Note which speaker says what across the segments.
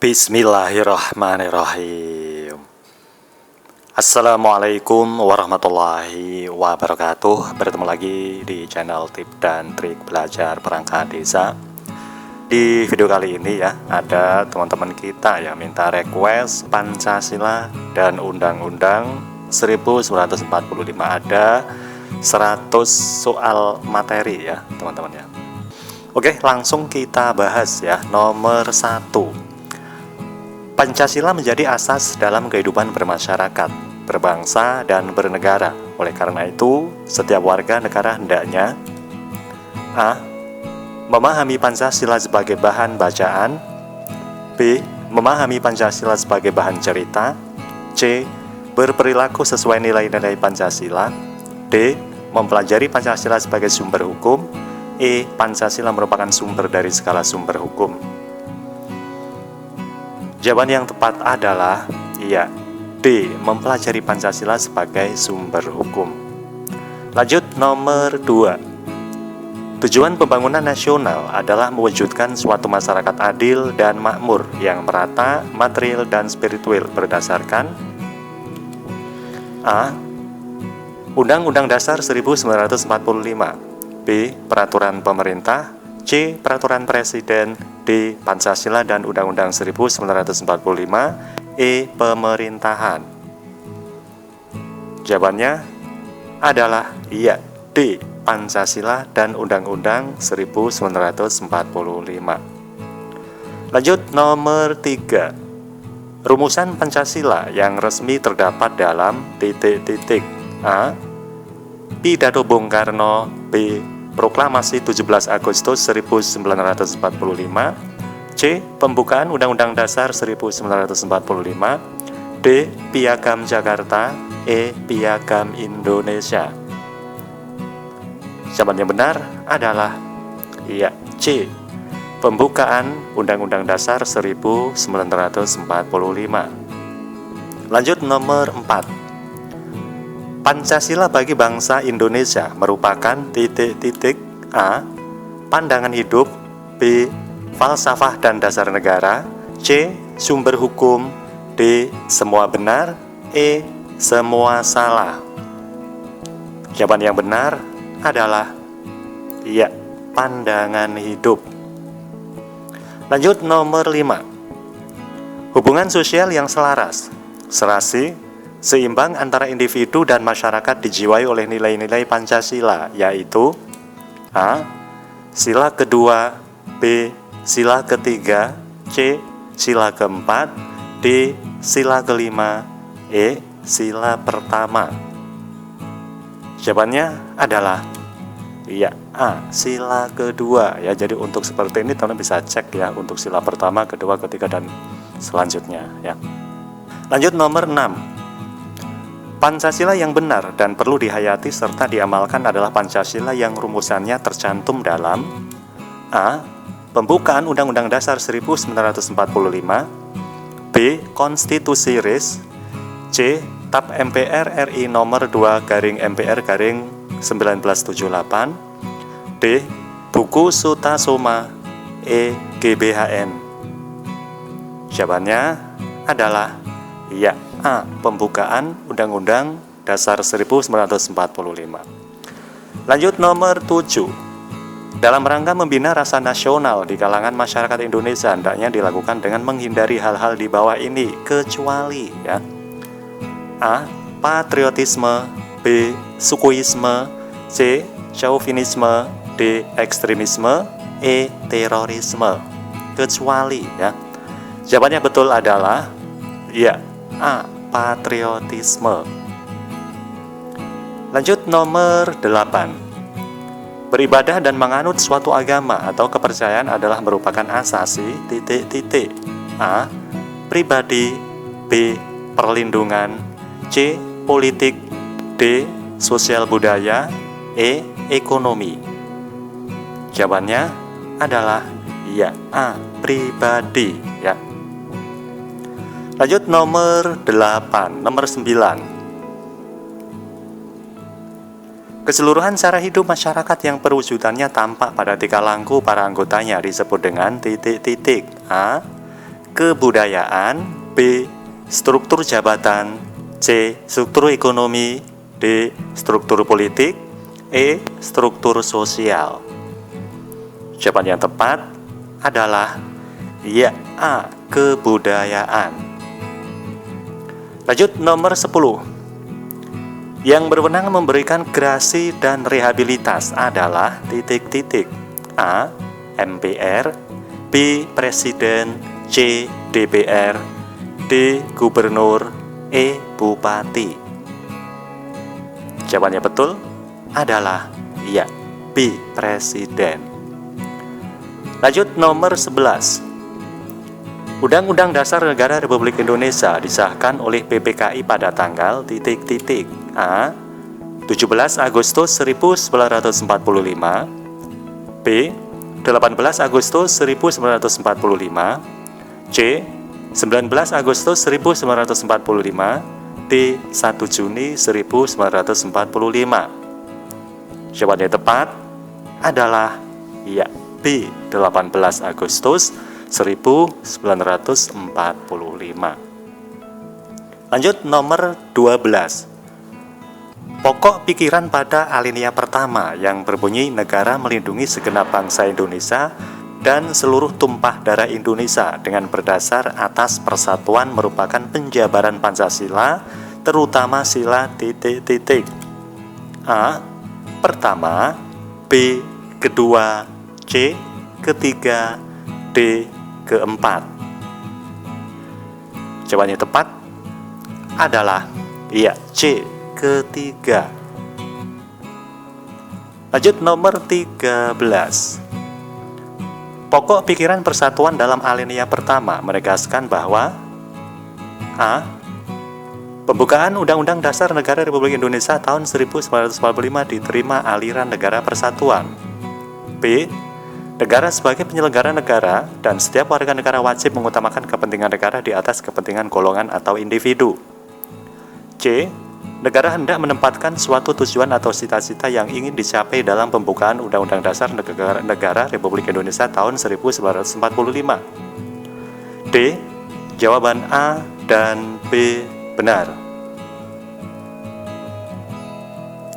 Speaker 1: Bismillahirrahmanirrahim. Assalamualaikum warahmatullahi wabarakatuh. Bertemu lagi di channel Tip dan Trik Belajar Perangkat Desa. Di video kali ini ya, ada teman-teman kita yang minta request Pancasila dan Undang-Undang 1945. Ada 100 soal materi ya teman-teman ya. Oke, langsung kita bahas ya. Nomor 1, Pancasila menjadi asas dalam kehidupan bermasyarakat, berbangsa, dan bernegara. Oleh karena itu, setiap warga negara hendaknya A. Memahami Pancasila sebagai bahan bacaan, B. Memahami Pancasila sebagai bahan cerita, C. Berperilaku sesuai nilai-nilai Pancasila, D. Mempelajari Pancasila sebagai sumber hukum, E. Pancasila merupakan sumber dari segala sumber hukum. Jawaban yang tepat adalah iya, D. Mempelajari Pancasila sebagai sumber hukum. Lanjut nomor 2. Tujuan pembangunan nasional adalah mewujudkan suatu masyarakat adil dan makmur yang merata, material dan spiritual berdasarkan A. Undang-Undang Dasar 1945, B. Peraturan pemerintah, C. Peraturan Presiden, D. Pancasila dan Undang-Undang 1945, E. Pemerintahan. Jawabannya adalah iya, D. Pancasila dan Undang-Undang 1945. Lanjut nomor 3. Rumusan Pancasila yang resmi terdapat dalam A. Pidato Bung Karno, B. Proklamasi 17 Agustus 1945, C. Pembukaan Undang-Undang Dasar 1945, D. Piagam Jakarta, E. Piagam Indonesia. Jawaban yang benar adalah iya, C. Pembukaan Undang-Undang Dasar 1945. Lanjut nomor 4. Pancasila bagi bangsa Indonesia merupakan A. Pandangan hidup, B. Falsafah dan dasar negara, C. Sumber hukum, D. Semua benar, E. Semua salah. Jawaban yang benar adalah iya, pandangan hidup. Lanjut nomor 5. Hubungan sosial yang selaras, serasi, seimbang antara individu dan masyarakat dijiwai oleh nilai-nilai Pancasila, yaitu A. Sila kedua, B. Sila ketiga, C. Sila keempat, D. Sila kelima, E. Sila pertama. Jawabannya adalah iya, A. Sila kedua ya. Jadi untuk seperti ini teman-teman bisa cek ya untuk sila pertama, kedua, ketiga, dan selanjutnya ya. Lanjut nomor 6. Pancasila yang benar dan perlu dihayati serta diamalkan adalah Pancasila yang rumusannya tercantum dalam A. Pembukaan Undang-Undang Dasar 1945, B. Konstitusi RIS, C. TAP MPR RI nomor 2/MPR/1978, D. Buku Sutasoma, E. GBHN. Jawabannya adalah iya, A. Pembukaan Undang-Undang Dasar 1945. Lanjut nomor 7. Dalam rangka membina rasa nasional di kalangan masyarakat Indonesia hendaknya dilakukan dengan menghindari hal-hal di bawah ini kecuali ya. A. Patriotisme, B. Sukuisme, C. Chauvinisme, D. Ekstremisme, E. Terorisme. Kecuali ya. Jawabannya betul adalah iya, A. Patriotisme. Lanjut nomor 8. Beribadah dan menganut suatu agama atau kepercayaan adalah merupakan asasi A. Pribadi, B. Perlindungan, C. Politik, D. Sosial budaya, E. Ekonomi. Jawabannya adalah iya, A. Pribadi ya. Lanjut nomor 8, nomor 9. Keseluruhan cara hidup masyarakat yang perwujudannya tampak pada tingkah laku para anggotanya disebut dengan A. kebudayaan, B. struktur jabatan, C. struktur ekonomi, D. struktur politik, E. struktur sosial. Jawaban yang tepat adalah ya A. kebudayaan. Lanjut nomor 10. Yang berwenang memberikan gerasi dan rehabilitas adalah titik-titik. A. MPR, B. Presiden, C. DPR, D. Gubernur, E. Bupati. Jawabannya betul adalah ya B. Presiden. Lanjut nomor 11. Undang-Undang Dasar Negara Republik Indonesia disahkan oleh PPKI pada tanggal titik-titik. A. 17 Agustus 1945, B. 18 Agustus 1945, C. 19 Agustus 1945, D. 1 Juni 1945. Jawaban yang tepat adalah ya B. 18 Agustus 1945. Lanjut nomor 12. Pokok pikiran pada alinea pertama yang berbunyi negara melindungi segenap bangsa Indonesia dan seluruh tumpah darah Indonesia dengan berdasar atas persatuan merupakan penjabaran Pancasila, terutama sila titik-titik. A. Pertama, B. Kedua, C. Ketiga, D. Keempat. Jawabannya tepat adalah ya C. Ketiga. Lanjut nomor 13. Pokok pikiran persatuan dalam alinea pertama menegaskan bahwa A. Pembukaan Undang-Undang Dasar Negara Republik Indonesia tahun 1945 diterima aliran negara persatuan. B. Negara sebagai penyelenggara negara dan setiap warga negara wajib mengutamakan kepentingan negara di atas kepentingan golongan atau individu. C. Negara hendak menempatkan suatu tujuan atau cita-cita yang ingin dicapai dalam pembukaan Undang-Undang Dasar Negara Republik Indonesia tahun 1945. D. Jawaban A dan B benar.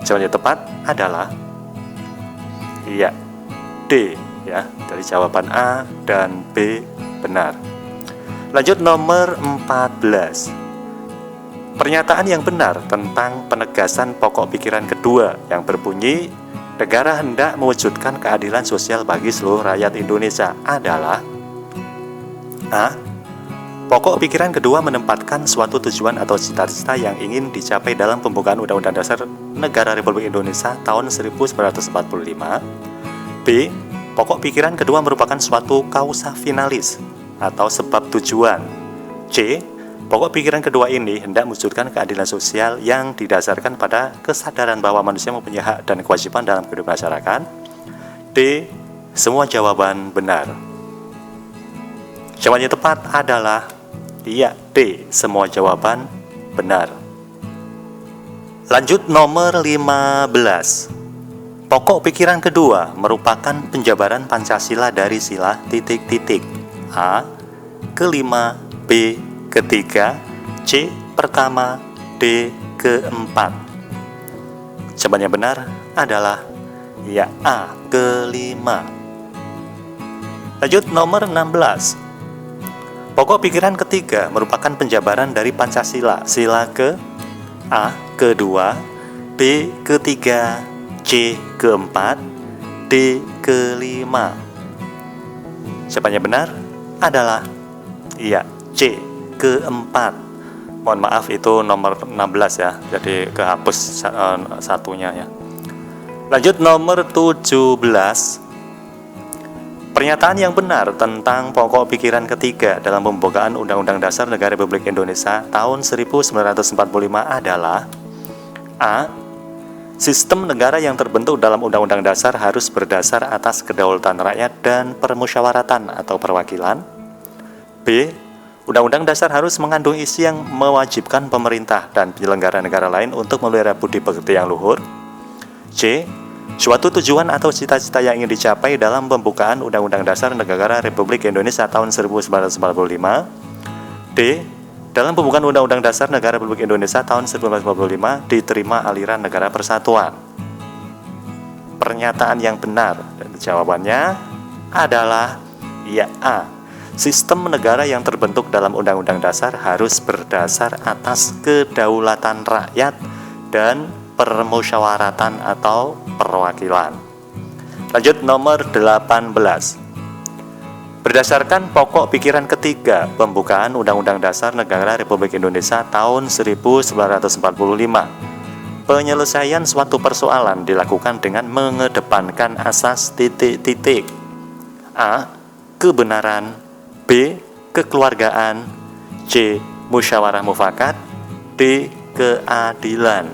Speaker 1: Jawaban yang tepat adalah iya D ya, dari jawaban A dan B benar. Lanjut nomor 14. Pernyataan yang benar tentang penegasan pokok pikiran kedua yang berbunyi negara hendak mewujudkan keadilan sosial bagi seluruh rakyat Indonesia adalah A. Pokok pikiran kedua menempatkan suatu tujuan atau cita-cita yang ingin dicapai dalam pembukaan Undang-Undang Dasar Negara Republik Indonesia tahun 1945. B. Pokok pikiran kedua merupakan suatu causa finalis atau sebab tujuan. C. Pokok pikiran kedua ini hendak mewujudkan keadilan sosial yang didasarkan pada kesadaran bahwa manusia mempunyai hak dan kewajiban dalam kehidupan masyarakat. D. Semua jawaban benar. Jawaban yang tepat adalah iya D. Semua jawaban benar. Lanjut nomor 15. Pokok pikiran kedua merupakan penjabaran Pancasila dari sila titik-titik. A. Kelima, B. Ketiga, C. Pertama, D. Keempat. Jawaban yang benar adalah ya A. Kelima. Lanjut nomor 16. Pokok pikiran ketiga merupakan penjabaran dari Pancasila sila ke A. Kedua, B. Ketiga, C. Keempat, D. Kelima. Jawaban yang benar adalah iya C. Keempat. Mohon maaf itu nomor 16 ya, jadi kehapus satunya ya. Lanjut nomor 17. Pernyataan yang benar tentang pokok pikiran ketiga dalam pembukaan Undang-Undang Dasar Negara Republik Indonesia tahun 1945 adalah A. Sistem negara yang terbentuk dalam Undang-Undang Dasar harus berdasar atas kedaulatan rakyat dan permusyawaratan atau perwakilan. B. Undang-Undang Dasar harus mengandung isi yang mewajibkan pemerintah dan penyelenggara negara lain untuk memelihara budi pekerti yang luhur. C. suatu tujuan atau cita-cita yang ingin dicapai dalam pembukaan Undang-Undang Dasar Negara Republik Indonesia tahun 1945. D. Dalam pembukaan Undang-Undang Dasar Negara Republik Indonesia tahun 1945 diterima aliran negara persatuan. Pernyataan yang benar, dan jawabannya adalah ya A. Sistem negara yang terbentuk dalam Undang-Undang Dasar harus berdasar atas kedaulatan rakyat dan permusyawaratan atau perwakilan. Lanjut nomor 18. Berdasarkan pokok pikiran ketiga pembukaan Undang-Undang Dasar Negara Republik Indonesia tahun 1945, penyelesaian suatu persoalan dilakukan dengan mengedepankan asas titik-titik. A. Kebenaran. B. Kekeluargaan. C. Musyawarah mufakat. D. Keadilan.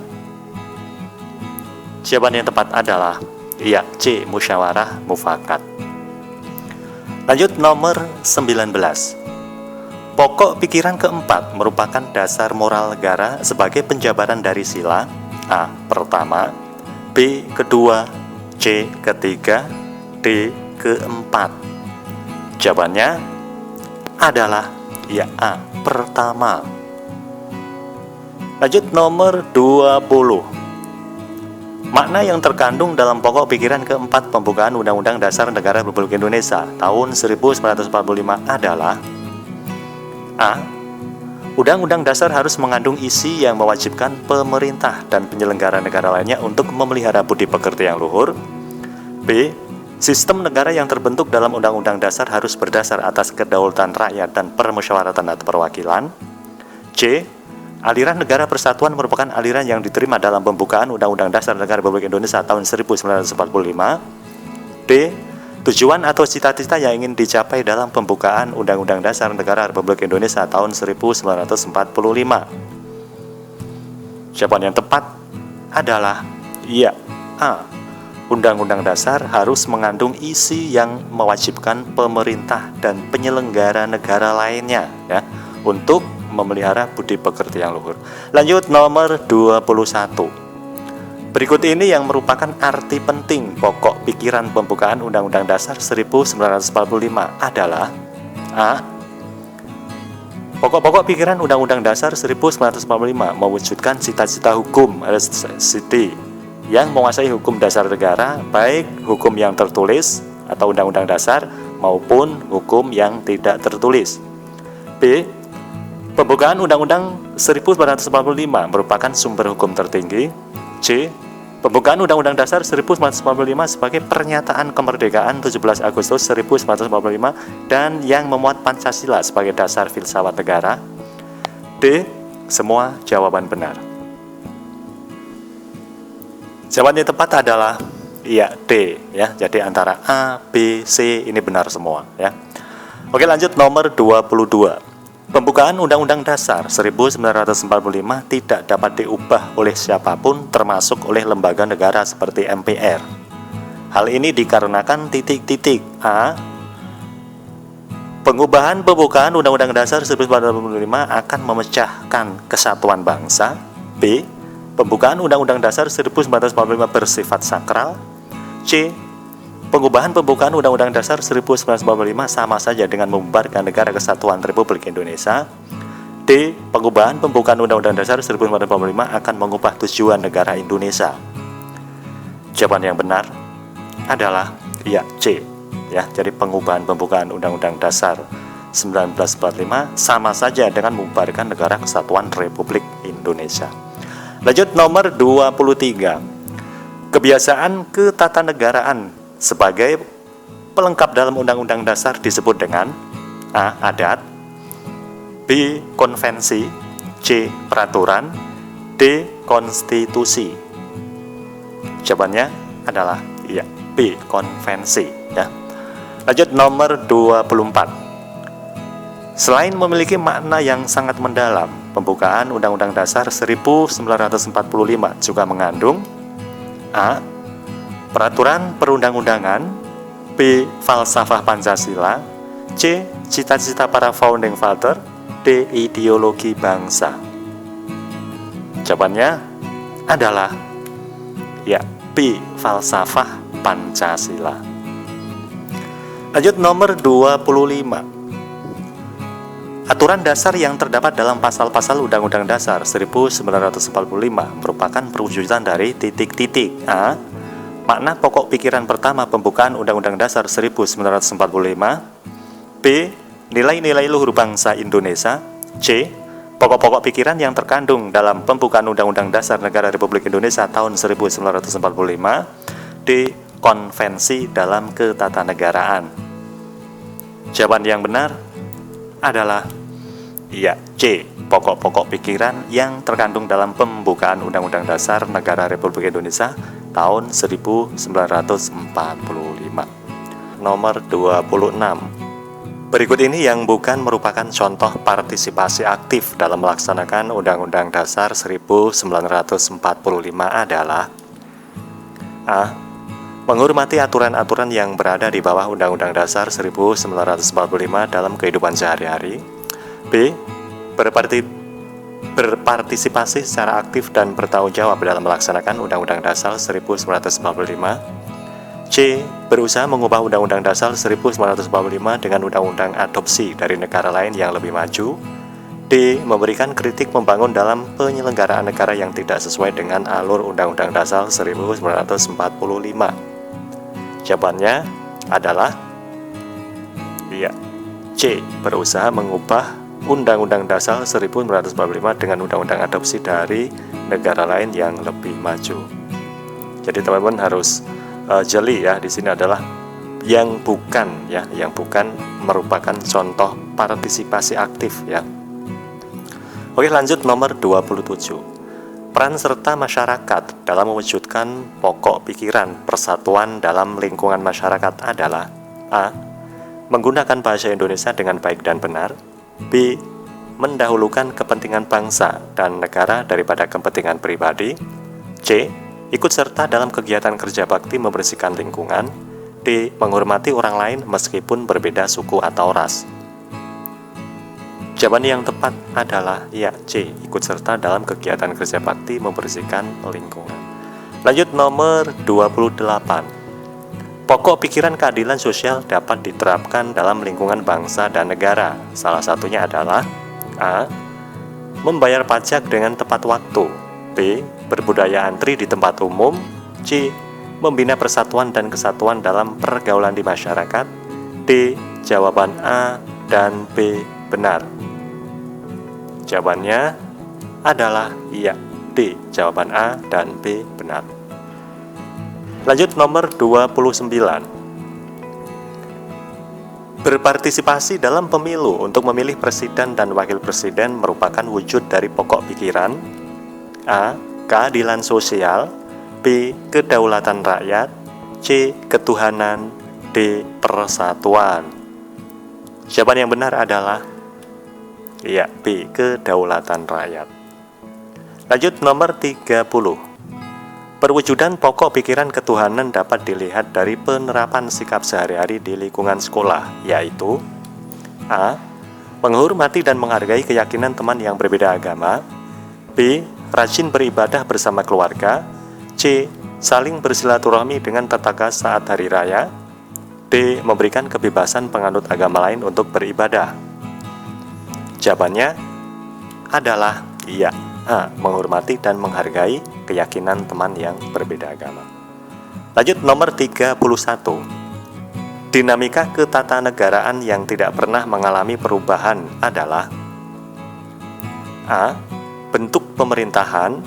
Speaker 1: Jawaban yang tepat adalah ya C. Musyawarah mufakat. Lanjut nomor 19. Pokok pikiran keempat merupakan dasar moral negara sebagai penjabaran dari sila A. Pertama, B. Kedua, C. Ketiga, D. Keempat. Jawabannya adalah ya A. Pertama. Lanjut nomor 20. Makna yang terkandung dalam pokok pikiran keempat pembukaan Undang-Undang Dasar Negara Republik Indonesia tahun 1945 adalah A. Undang-Undang Dasar harus mengandung isi yang mewajibkan pemerintah dan penyelenggara negara lainnya untuk memelihara budi pekerti yang luhur. B. Sistem negara yang terbentuk dalam Undang-Undang Dasar harus berdasar atas kedaulatan rakyat dan permusyawaratan atau perwakilan. C. Aliran negara persatuan merupakan aliran yang diterima dalam pembukaan Undang-Undang Dasar Negara Republik Indonesia tahun 1945. D. Tujuan atau cita-cita yang ingin dicapai dalam pembukaan Undang-Undang Dasar Negara Republik Indonesia tahun 1945. Jawaban yang tepat adalah ya A. Undang-Undang Dasar harus mengandung isi yang mewajibkan pemerintah dan penyelenggara negara lainnya ya untuk memelihara budi pekerti yang luhur. Lanjut nomor 21. Berikut ini yang merupakan arti penting pokok pikiran pembukaan Undang-Undang Dasar 1945 adalah A. Pokok-pokok pikiran Undang-Undang Dasar 1945 mewujudkan cita-cita hukum city yang menguasai hukum dasar negara, baik hukum yang tertulis atau Undang-Undang Dasar maupun hukum yang tidak tertulis. B. Pembukaan Undang-Undang 1945 merupakan sumber hukum tertinggi. C. Pembukaan Undang-Undang Dasar 1945 sebagai pernyataan kemerdekaan 17 Agustus 1945 dan yang memuat Pancasila sebagai dasar filsafat negara. D. Semua jawaban benar. Jawaban yang tepat adalah ya D ya. Jadi antara A, B, C ini benar semua ya. Oke, lanjut nomor 22. Pembukaan Undang-Undang Dasar 1945 tidak dapat diubah oleh siapapun termasuk oleh lembaga negara seperti MPR. Hal ini dikarenakan titik-titik. A. Pengubahan pembukaan Undang-Undang Dasar 1945 akan memecahkan kesatuan bangsa. B. Pembukaan Undang-Undang Dasar 1945 bersifat sakral. C. Pengubahan pembukaan Undang-Undang Dasar 1945 sama saja dengan membubarkan Negara Kesatuan Republik Indonesia. D. Pengubahan pembukaan Undang-Undang Dasar 1945 akan mengubah tujuan negara Indonesia. Jawaban yang benar adalah ya C. Ya, jadi pengubahan pembukaan Undang-Undang Dasar 1945 sama saja dengan membubarkan Negara Kesatuan Republik Indonesia. Lanjut nomor 23. Kebiasaan ketatanegaraan sebagai pelengkap dalam Undang-Undang Dasar disebut dengan A. Adat, B. Konvensi, C. Peraturan, D. Konstitusi. Jawabannya adalah ya B. Konvensi ya. Lanjut nomor 24. Selain memiliki makna yang sangat mendalam, pembukaan Undang-Undang Dasar 1945 juga mengandung A. Peraturan perundang-undangan, B. Falsafah Pancasila, C. Cita-cita para founding father, D. Ideologi bangsa. Jawabannya adalah ya B. Falsafah Pancasila. Lanjut nomor 25. Aturan dasar yang terdapat dalam pasal-pasal Undang-Undang Dasar 1945 merupakan perwujudan dari titik-titik. A. Makna pokok pikiran pertama pembukaan Undang-Undang Dasar 1945. B. Nilai-nilai luhur bangsa Indonesia. C. Pokok-pokok pikiran yang terkandung dalam pembukaan Undang-Undang Dasar Negara Republik Indonesia tahun 1945. D. Konvensi dalam ketatanegaraan. Jawaban yang benar adalah iya, C. Pokok-pokok pikiran yang terkandung dalam pembukaan Undang-Undang Dasar Negara Republik Indonesia tahun 1945. Nomor 26. Berikut ini yang bukan merupakan contoh partisipasi aktif dalam melaksanakan Undang-Undang Dasar 1945 adalah A. Menghormati aturan-aturan yang berada di bawah Undang-Undang Dasar 1945 dalam kehidupan sehari-hari. B. Berpartisipasi secara aktif dan bertanggung jawab dalam melaksanakan Undang-Undang Dasar 1945. C. Berusaha mengubah Undang-Undang Dasar 1945 dengan undang-undang adopsi dari negara lain yang lebih maju. D. Memberikan kritik membangun dalam penyelenggaraan negara yang tidak sesuai dengan alur Undang-Undang Dasar 1945. Jawabannya adalah iya, C. Berusaha mengubah Undang-Undang Dasar 1945 dengan undang-undang adopsi dari negara lain yang lebih maju. Jadi teman-teman harus jeli ya, di sini adalah yang bukan ya, yang bukan merupakan contoh partisipasi aktif ya. Oke, lanjut nomor 27. Peran serta masyarakat dalam mewujudkan pokok pikiran persatuan dalam lingkungan masyarakat adalah A. Menggunakan bahasa Indonesia dengan baik dan benar. B. Mendahulukan kepentingan bangsa dan negara daripada kepentingan pribadi. C. Ikut serta dalam kegiatan kerja bakti membersihkan lingkungan. D. Menghormati orang lain meskipun berbeda suku atau ras. Jawaban yang tepat adalah ya, C. Ikut serta dalam kegiatan kerja bakti membersihkan lingkungan. Lanjut nomor 28. Pokok pikiran keadilan sosial dapat diterapkan dalam lingkungan bangsa dan negara. Salah satunya adalah A. Membayar pajak dengan tepat waktu. B. Berbudaya antri di tempat umum. C. Membina persatuan dan kesatuan dalam pergaulan di masyarakat. D. Jawaban A dan B benar. Jawabannya adalah iya, D. Jawaban A dan B benar. Lanjut nomor 29. Berpartisipasi dalam pemilu untuk memilih presiden dan wakil presiden merupakan wujud dari pokok pikiran A. Keadilan sosial. B. Kedaulatan rakyat. C. Ketuhanan. D. Persatuan. Jawaban yang benar adalah iya, B. Kedaulatan rakyat. Lanjut nomor 30. Perwujudan pokok pikiran ketuhanan dapat dilihat dari penerapan sikap sehari-hari di lingkungan sekolah, yaitu A. Menghormati dan menghargai keyakinan teman yang berbeda agama. B. Rajin beribadah bersama keluarga. C. Saling bersilaturahmi dengan tetangga saat hari raya. D. Memberikan kebebasan penganut agama lain untuk beribadah. Jawabannya adalah iya, A. Menghormati dan menghargai keyakinan teman yang berbeda agama. Lanjut nomor 31. Dinamika ketatanegaraan yang tidak pernah mengalami perubahan adalah A. Bentuk pemerintahan.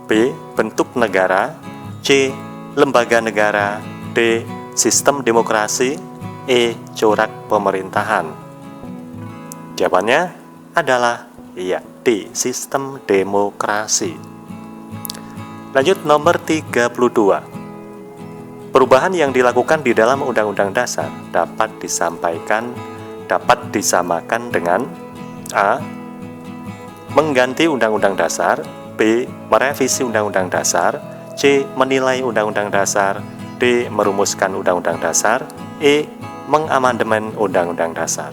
Speaker 1: B. Bentuk negara. C. Lembaga negara. D. Sistem demokrasi. E. Corak pemerintahan. Jawabannya adalah iya, D. Sistem demokrasi. Lanjut nomor 32. Perubahan yang dilakukan di dalam Undang-Undang Dasar dapat disamakan dengan A. Mengganti Undang-Undang Dasar. B. Merevisi Undang-Undang Dasar. C. Menilai Undang-Undang Dasar. D. Merumuskan Undang-Undang Dasar. E. Mengamandemen Undang-Undang Dasar.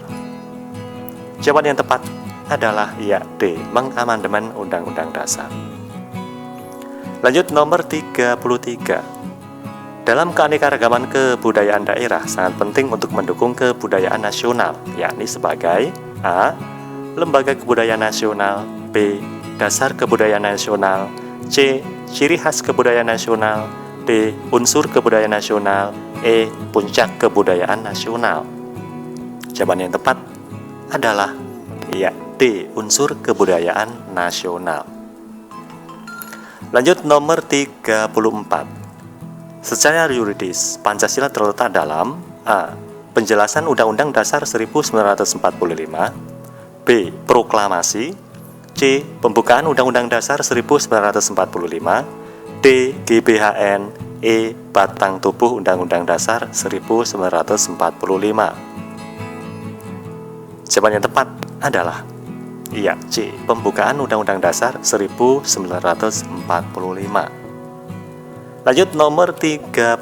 Speaker 1: Jawaban yang tepat adalah iya, D. Mengamandemen Undang-Undang Dasar. Lanjut nomor 33. Dalam keanekaragaman kebudayaan daerah sangat penting untuk mendukung kebudayaan nasional, yakni sebagai A. Lembaga kebudayaan nasional, B. Dasar kebudayaan nasional, C. Ciri khas kebudayaan nasional, D. Unsur kebudayaan nasional, E. Puncak kebudayaan nasional. Jawaban yang tepat adalah ya, D. Unsur kebudayaan nasional. Lanjut nomor 34. Secara yuridis, Pancasila terletak dalam A. Penjelasan Undang-Undang Dasar 1945, B. Proklamasi, C. Pembukaan Undang-Undang Dasar 1945, D. GBHN, E. Batang Tubuh Undang-Undang Dasar 1945. Jawaban yang tepat adalah iya, C. Pembukaan Undang-Undang Dasar 1945. Lanjut nomor 35.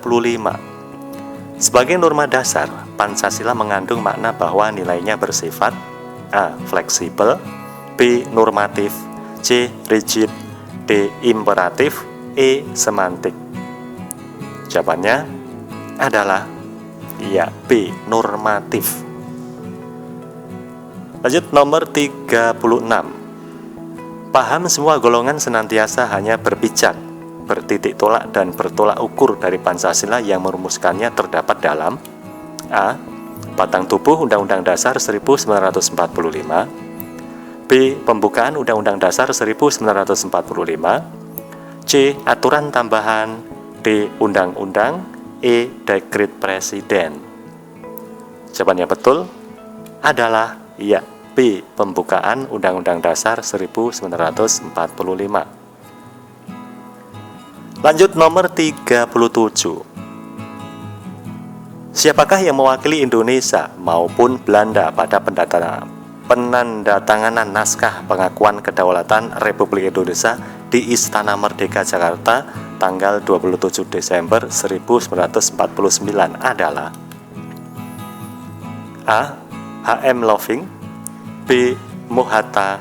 Speaker 1: Sebagai norma dasar, Pancasila mengandung makna bahwa nilainya bersifat A. Fleksibel, B. Normatif, C. Rigid, D. Imperatif, E. Semantik. Jawabannya adalah iya, B. Normatif. Lanjut nomor 36. Paham semua golongan senantiasa hanya berpijak, bertitik tolak dan bertolak ukur dari Pancasila yang merumuskannya terdapat dalam A. Batang Tubuh Undang-Undang Dasar 1945, B. Pembukaan Undang-Undang Dasar 1945, C. Aturan tambahan, D. Undang-Undang, E. Dekret Presiden. Jawaban yang betul adalah iya, B. Pembukaan Undang-Undang Dasar 1945. Lanjut nomor 37. Siapakah yang mewakili Indonesia maupun Belanda pada penandatanganan naskah pengakuan kedaulatan Republik Indonesia di Istana Merdeka Jakarta tanggal 27 Desember 1949 adalah A. H.M. Loving, B. Mohatta,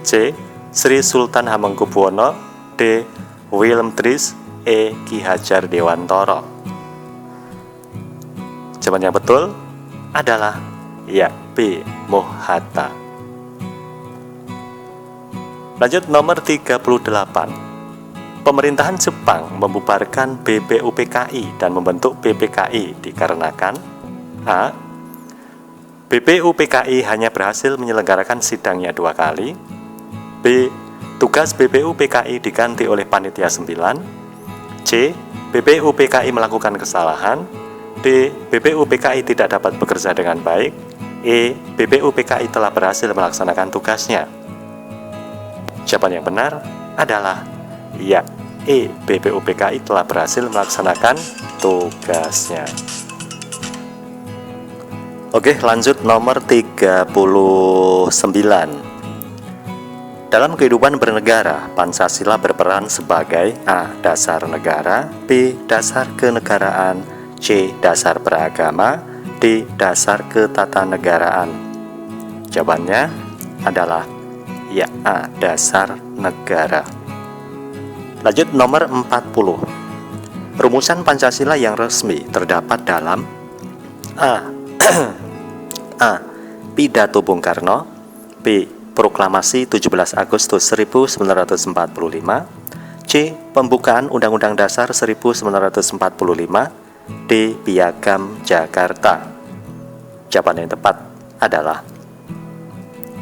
Speaker 1: C. Sri Sultan Hamengkubuwono, D. Willem Drees, E. Ki Hajar Dewantara. Jawaban yang betul adalah ya, B. Mohatta. Lanjut nomor 38. Pemerintahan Jepang membubarkan BPUPKI dan membentuk BPKI dikarenakan A. BPUPKI hanya berhasil menyelenggarakan sidangnya 2 kali, B. Tugas BPUPKI diganti oleh Panitia 9, C. BPUPKI melakukan kesalahan, D. BPUPKI tidak dapat bekerja dengan baik, E. BPUPKI telah berhasil melaksanakan tugasnya. Jawaban yang benar adalah ya, E. BPUPKI telah berhasil melaksanakan tugasnya. Oke, lanjut nomor 39. Dalam kehidupan bernegara, Pancasila berperan sebagai A. Dasar negara, B. Dasar kenegaraan, C. Dasar beragama, D. Dasar ketatanegaraan. Jawabannya adalah ya, A. Dasar negara. Lanjut nomor 40. Rumusan Pancasila yang resmi terdapat dalam A. A. Pidato Bung Karno, B. Proklamasi 17 Agustus 1945, C. Pembukaan Undang-Undang Dasar 1945, D. Piagam Jakarta. Jawaban yang tepat adalah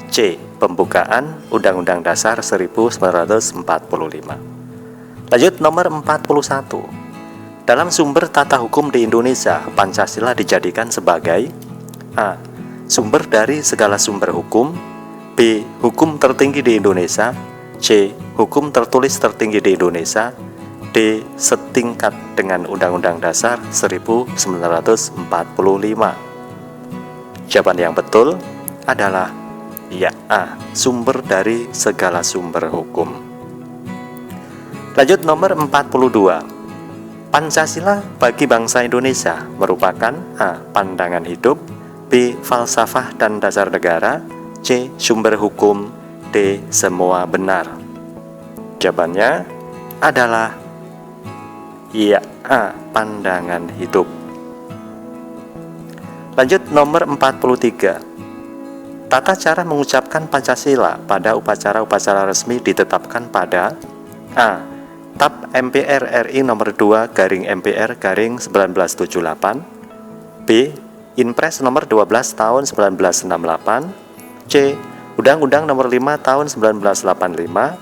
Speaker 1: C. Pembukaan Undang-Undang Dasar 1945. Lanjut nomor 41. Dalam sumber tata hukum di Indonesia, Pancasila dijadikan sebagai A. Sumber dari segala sumber hukum, B. Hukum tertinggi di Indonesia, C. Hukum tertulis tertinggi di Indonesia, D. Setingkat dengan Undang-Undang Dasar 1945. Jawaban yang betul adalah ya, A. Sumber dari segala sumber hukum. Lanjut nomor 42. Pancasila bagi bangsa Indonesia merupakan A. Pandangan hidup, B. Falsafah dan dasar negara, C. Sumber hukum, D. Semua benar. Jawabannya adalah iya A. Pandangan hidup. Lanjut nomor 43. Tata cara mengucapkan Pancasila pada upacara-upacara resmi ditetapkan pada A. TAP MPR RI nomor 2 garing MPR garing 1978, B. Inpres nomor 12 tahun 1968, C. Undang-Undang nomor 5 tahun 1985,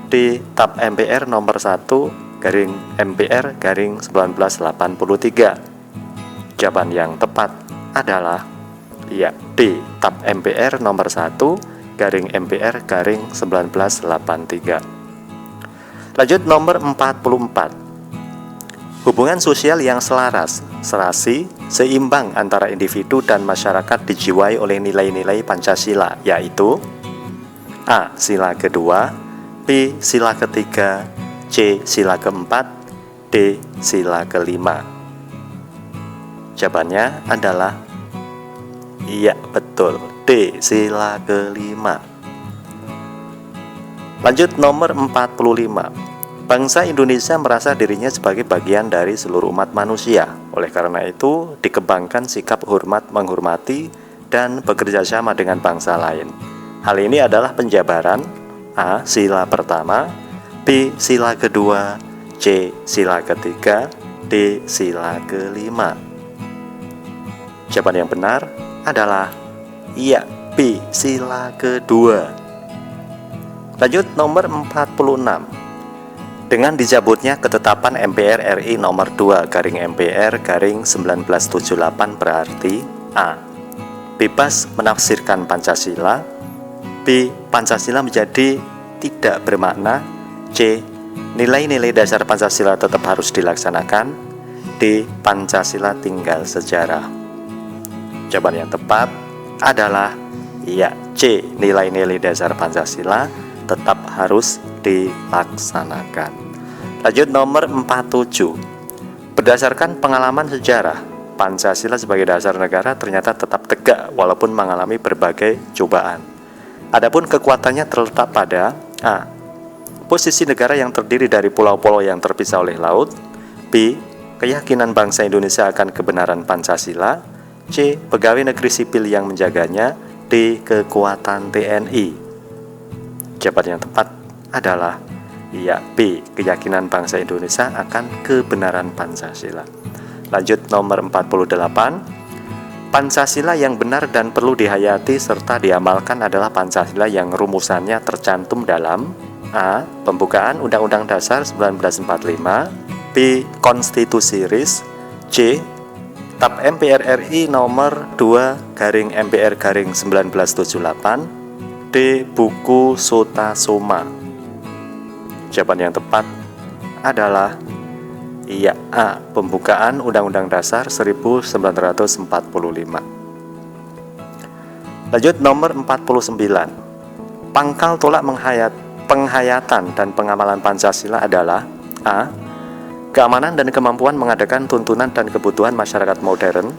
Speaker 1: D. TAP MPR nomor 1 garing MPR garing 1983. Jawaban yang tepat adalah ya D. TAP MPR nomor 1 garing MPR garing 1983. Lanjut nomor 44. Hubungan sosial yang selaras, serasi, seimbang antara individu dan masyarakat dijiwai oleh nilai-nilai Pancasila, yaitu A. Sila kedua, B. Sila ketiga, C. Sila keempat, D. Sila kelima. Jawabannya adalah iya, betul, D. Sila kelima. Lanjut nomor 45. Bangsa Indonesia merasa dirinya sebagai bagian dari seluruh umat manusia. Oleh karena itu, dikembangkan sikap hormat menghormati dan bekerja sama dengan bangsa lain. Hal ini adalah penjabaran A. Sila pertama, B. Sila kedua, C. Sila ketiga, D. Sila kelima. Jawaban yang benar adalah iya, B. Sila kedua. Lanjut nomor 46. Dengan dicabutnya ketetapan MPR RI nomor 2 garing MPR garing 1978 berarti A. Bebas menafsirkan Pancasila, B. Pancasila menjadi tidak bermakna, C. Nilai-nilai dasar Pancasila tetap harus dilaksanakan, D. Pancasila tinggal sejarah. Jawaban yang tepat adalah iya, C. Nilai-nilai dasar Pancasila tetap harus dilaksanakan. Lanjut nomor 47. Berdasarkan pengalaman sejarah, Pancasila sebagai dasar negara ternyata tetap tegak walaupun mengalami berbagai cobaan. Adapun kekuatannya terletak pada A. Posisi negara yang terdiri dari pulau-pulau yang terpisah oleh laut, B. Keyakinan bangsa Indonesia akan kebenaran Pancasila, C. Pegawai negeri sipil yang menjaganya, D. Kekuatan TNI. Jawaban yang tepat adalah iya, B. Keyakinan bangsa Indonesia akan kebenaran Pancasila. Lanjut nomor 48. Pancasila yang benar dan perlu dihayati serta diamalkan adalah Pancasila yang rumusannya tercantum dalam A. Pembukaan Undang-Undang Dasar 1945, B. Konstitusi RIS, C. TAP MPR RI nomor 2 garing MPR garing 1978, D. Buku Sota Soma. Jawaban yang tepat adalah iya, A. Pembukaan Undang-Undang Dasar 1945. Lanjut nomor 49. Pangkal tolak penghayatan dan pengamalan Pancasila adalah A. Keamanan dan kemampuan mengadakan tuntunan dan kebutuhan masyarakat modern,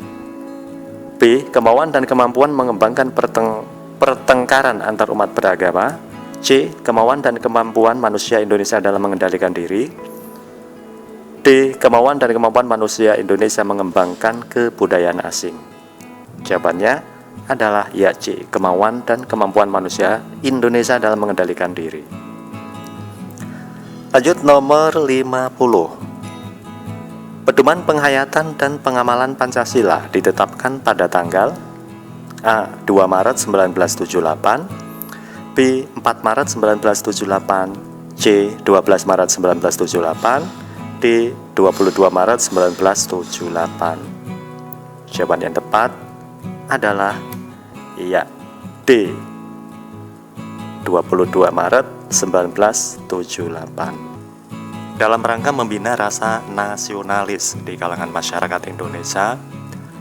Speaker 1: B. Kemauan dan kemampuan mengembangkan pertengkaran antar umat beragama, C. Kemauan dan kemampuan manusia Indonesia dalam mengendalikan diri, D. Kemauan dan kemampuan manusia Indonesia mengembangkan kebudayaan asing. Jawabannya adalah ya, C. Kemauan dan kemampuan manusia Indonesia dalam mengendalikan diri. Lanjut nomor 50. Pedoman penghayatan dan pengamalan Pancasila ditetapkan pada tanggal A. 2 Maret 1978, B. 4 Maret 1978, C. 12 Maret 1978, D. 22 Maret 1978. Jawaban yang tepat adalah iya, D. 22 Maret 1978. Dalam rangka membina rasa nasionalis di kalangan masyarakat Indonesia,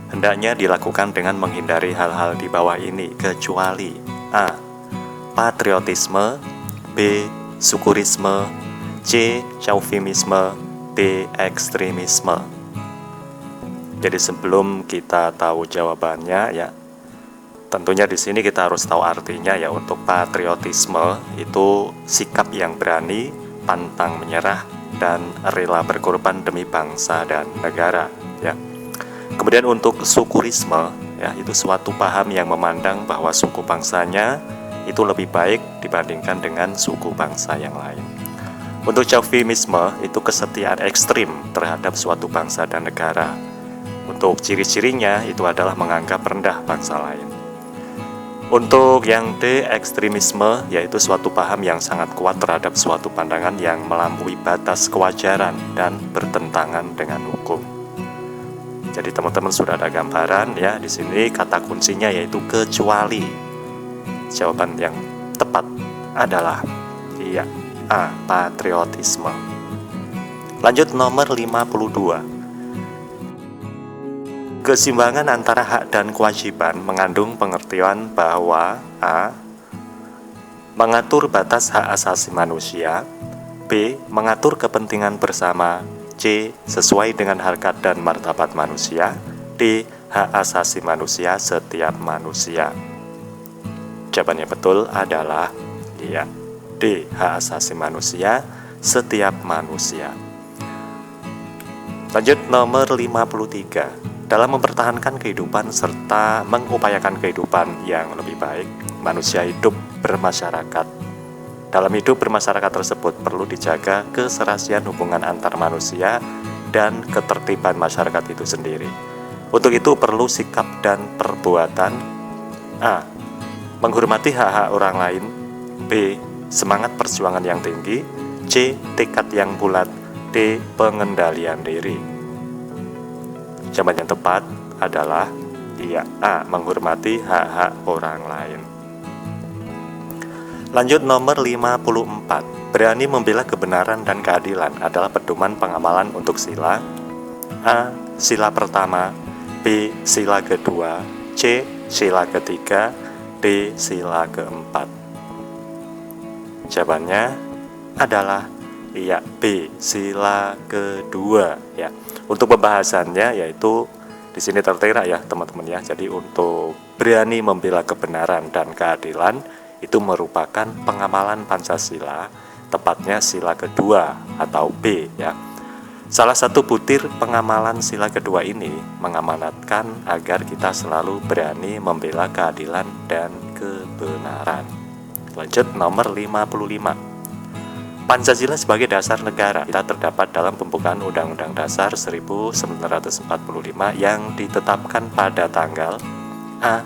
Speaker 1: hendaknya dilakukan dengan menghindari hal-hal di bawah ini kecuali A. Patriotisme, B. Syukurisme, C. Chauvinisme, D. Ekstremisme. Jadi sebelum kita tahu jawabannya ya, tentunya di sini kita harus tahu artinya ya. Untuk patriotisme itu sikap yang berani pantang menyerah, dan rela berkorban demi bangsa dan negara, ya. Kemudian untuk sukurisme, ya, itu suatu paham yang memandang bahwa suku bangsanya itu lebih baik dibandingkan dengan suku bangsa yang lain. Untuk chauvinisme, itu kesetiaan ekstrim terhadap suatu bangsa dan negara. Untuk ciri-cirinya itu adalah menganggap rendah bangsa lain. Untuk yang D, ekstremisme, yaitu suatu paham yang sangat kuat terhadap suatu pandangan yang melampaui batas kewajaran dan bertentangan dengan hukum. Jadi teman-teman sudah ada gambaran ya, di sini kata kuncinya yaitu kecuali. Jawaban yang tepat adalah iya, A, patriotisme. Lanjut nomor 52. Keseimbangan antara hak dan kewajiban mengandung pengertian bahwa A. mengatur batas hak asasi manusia, B. mengatur kepentingan bersama, C. sesuai dengan harkat dan martabat manusia, D. hak asasi manusia setiap manusia. Jawabannya betul adalah iya, D. hak asasi manusia setiap manusia. Lanjut nomor 53. Dalam mempertahankan kehidupan serta mengupayakan kehidupan yang lebih baik, manusia hidup bermasyarakat. Dalam hidup bermasyarakat tersebut perlu dijaga keserasian hubungan antar manusia dan ketertiban masyarakat itu sendiri. Untuk itu perlu sikap dan perbuatan A. menghormati hak-hak orang lain, B. semangat perjuangan yang tinggi, C. tekad yang bulat, D. pengendalian diri. Jawaban yang tepat adalah iya, A. menghormati hak-hak orang lain. Lanjut nomor 54. Berani membela kebenaran dan keadilan adalah pedoman pengamalan untuk sila A. sila pertama, B. sila kedua, C. sila ketiga, D. sila keempat. Jawabannya adalah iya, B. sila kedua, ya. Untuk pembahasannya yaitu di sini tertera ya teman-teman ya. Jadi untuk berani membela kebenaran dan keadilan itu merupakan pengamalan Pancasila, tepatnya sila kedua atau B ya. Salah satu butir pengamalan sila kedua ini mengamanatkan agar kita selalu berani membela keadilan dan kebenaran. Lanjut nomor 55. Pancasila sebagai dasar negara kita terdapat dalam pembukaan Undang-Undang Dasar 1945 yang ditetapkan pada tanggal A.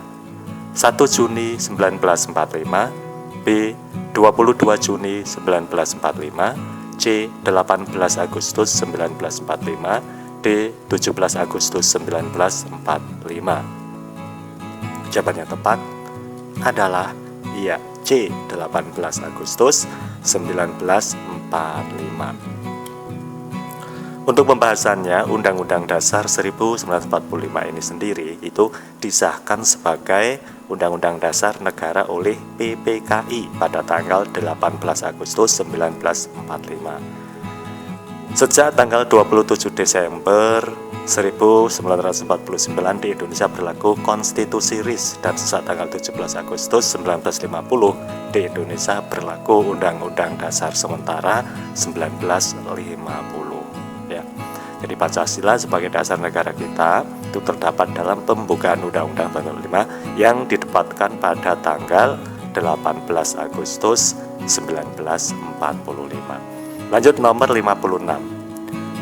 Speaker 1: 1 Juni 1945, B. 22 Juni 1945, C. 18 Agustus 1945, D. 17 Agustus 1945. Jawaban yang tepat adalah iya, C. 18 Agustus 1945. Untuk pembahasannya, Undang-Undang Dasar 1945 ini sendiri itu disahkan sebagai Undang-Undang Dasar Negara oleh PPKI pada tanggal 18 Agustus 1945. Sejak tanggal 27 Desember 1949 di Indonesia berlaku Konstitusi RIS, dan sejak tanggal 17 Agustus 1950 di Indonesia berlaku Undang-Undang Dasar Sementara 1950 ya. Jadi Pancasila sebagai dasar negara kita itu terdapat dalam pembukaan Undang-Undang 45 yang ditempatkan pada tanggal 18 Agustus 1945. Lanjut nomor 56.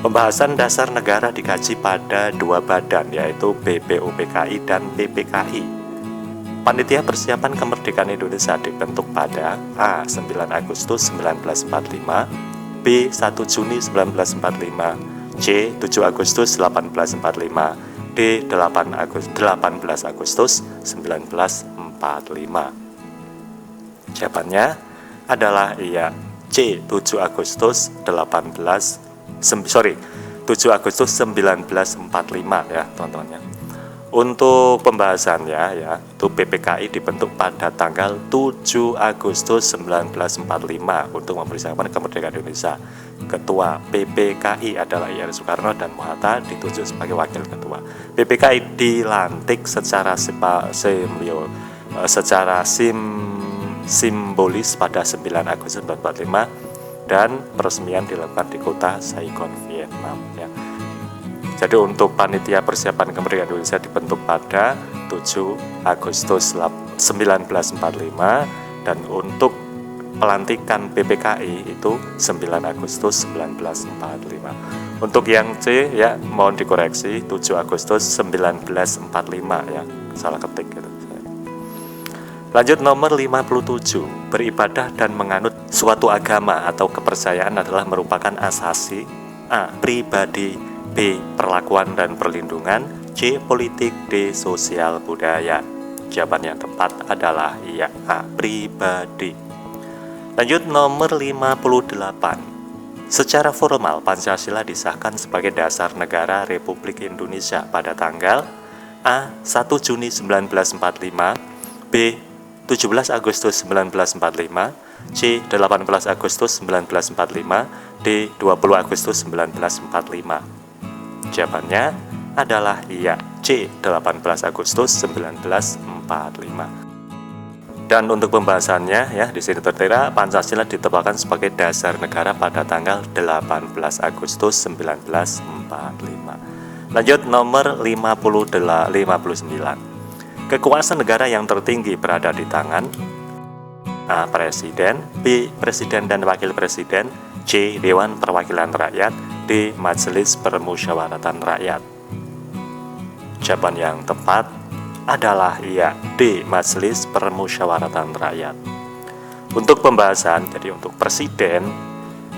Speaker 1: Pembahasan dasar negara dikaji pada dua badan, yaitu BPUPKI dan PPKI. Panitia Persiapan Kemerdekaan Indonesia dibentuk pada A. 9 Agustus 1945, B. 1 Juni 1945, C. 7 Agustus 1845, D. 18 Agustus 1945. Jawabannya adalah iya, C. 7 Agustus 1945 ya teman-teman ya. Untuk pembahasannya ya, itu PPKI dibentuk pada tanggal 7 Agustus 1945 untuk mempersiapkan kemerdekaan Indonesia. Ketua PPKI adalah I.R. Soekarno dan Muhatta ditunjuk sebagai wakil ketua. PPKI dilantik secara simbolis pada 9 Agustus 1945 dan peresmian dilakukan di kota Saigon, Vietnam ya. Jadi untuk panitia persiapan kemerdekaan Indonesia dibentuk pada 7 Agustus 1945 dan untuk pelantikan PPKI itu 9 Agustus 1945. Untuk yang C ya mohon dikoreksi 7 Agustus 1945 ya, salah ketik gitu. Lanjut nomor 57, beribadah dan menganut suatu agama atau kepercayaan adalah merupakan asasi A. Pribadi, B. Perlakuan dan perlindungan, C. Politik, D. Sosial budaya. Jawaban yang tepat adalah iya A. Pribadi. Lanjut nomor 58. Secara formal Pancasila disahkan sebagai dasar negara Republik Indonesia pada tanggal A. 1 Juni 1945, B. 17 Agustus 1945, C. 18 Agustus 1945, D. 20 Agustus 1945. Jawabannya adalah iya C. 18 Agustus 1945. Dan untuk pembahasannya ya di sini tertera Pancasila ditetapkan sebagai dasar negara pada tanggal 18 Agustus 1945. Lanjut nomor 59. Kekuasaan negara yang tertinggi berada di tangan A. Presiden, B. Presiden dan Wakil Presiden, C. Dewan Perwakilan Rakyat, D. Majelis Permusyawaratan Rakyat. Jawaban yang tepat adalah iya D. Majelis Permusyawaratan Rakyat. Untuk pembahasan, jadi untuk presiden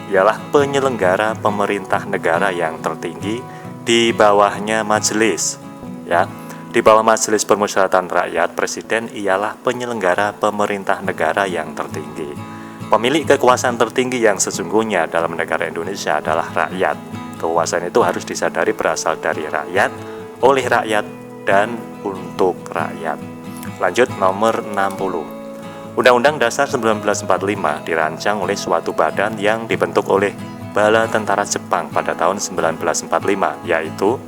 Speaker 1: ialah penyelenggara pemerintah negara yang tertinggi, di bawahnya majelis ya. Di bawah Majelis Permusyawaratan Rakyat, presiden ialah penyelenggara pemerintah negara yang tertinggi. Pemilik kekuasaan tertinggi yang sesungguhnya dalam negara Indonesia adalah rakyat. Kekuasaan itu harus disadari berasal dari rakyat, oleh rakyat, dan untuk rakyat. Lanjut nomor 60. Undang-Undang Dasar 1945 dirancang oleh suatu badan yang dibentuk oleh Bala Tentara Jepang pada tahun 1945, yaitu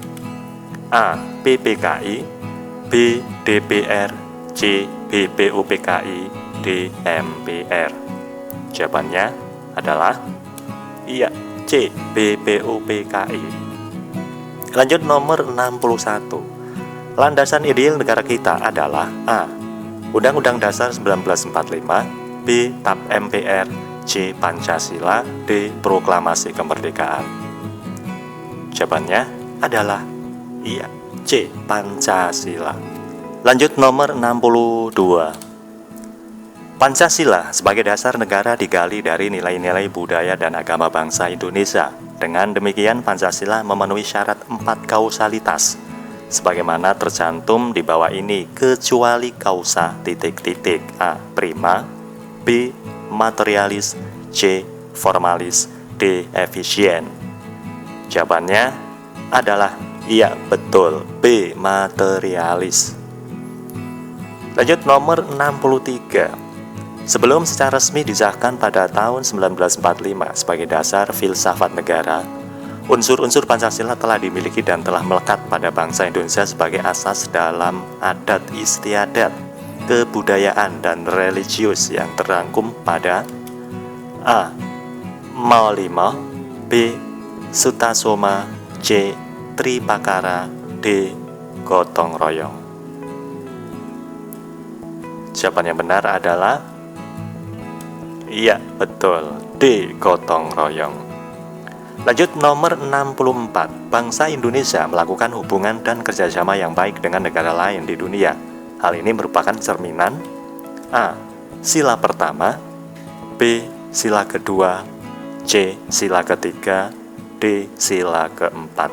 Speaker 1: A. PPKI, B. DPR, C. BPUPKI, D. MPR. Jawabannya adalah iya C. BPUPKI. Lanjut nomor 61. Landasan ideal negara kita adalah A. Undang-Undang Dasar 1945, B. TAP MPR, C. Pancasila, D. Proklamasi Kemerdekaan. Jawabannya adalah iya C. Pancasila. Lanjut nomor 62. Pancasila sebagai dasar negara digali dari nilai-nilai budaya dan agama bangsa Indonesia. Dengan demikian Pancasila memenuhi syarat 4 kausalitas sebagaimana tercantum di bawah ini, kecuali kausa titik-titik. A. Prima, B. Materialis, C. Formalis, D. Efisien. Jawabannya adalah iya betul B. Materialis. Lanjut nomor 63. Sebelum secara resmi disahkan pada tahun 1945 sebagai dasar filsafat negara, unsur-unsur Pancasila telah dimiliki dan telah melekat pada bangsa Indonesia sebagai asas dalam adat istiadat, kebudayaan, dan religius yang terangkum pada A. Maulima, B. Sutasoma, C. Tripakara, D. Gotong royong. Jawaban yang benar adalah iya betul D. Gotong royong. Lanjut nomor 64. Bangsa Indonesia melakukan hubungan dan kerjasama yang baik dengan negara lain di dunia. Hal ini merupakan cerminan A. Sila pertama, B. Sila kedua, C. Sila ketiga, D. Sila keempat.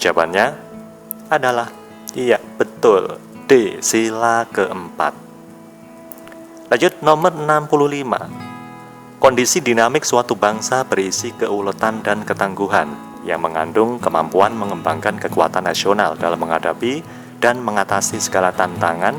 Speaker 1: Jawabannya adalah iya betul D. Sila keempat. Lanjut nomor 65. Kondisi dinamik suatu bangsa berisi keuletan dan ketangguhan yang mengandung kemampuan mengembangkan kekuatan nasional dalam menghadapi dan mengatasi segala tantangan,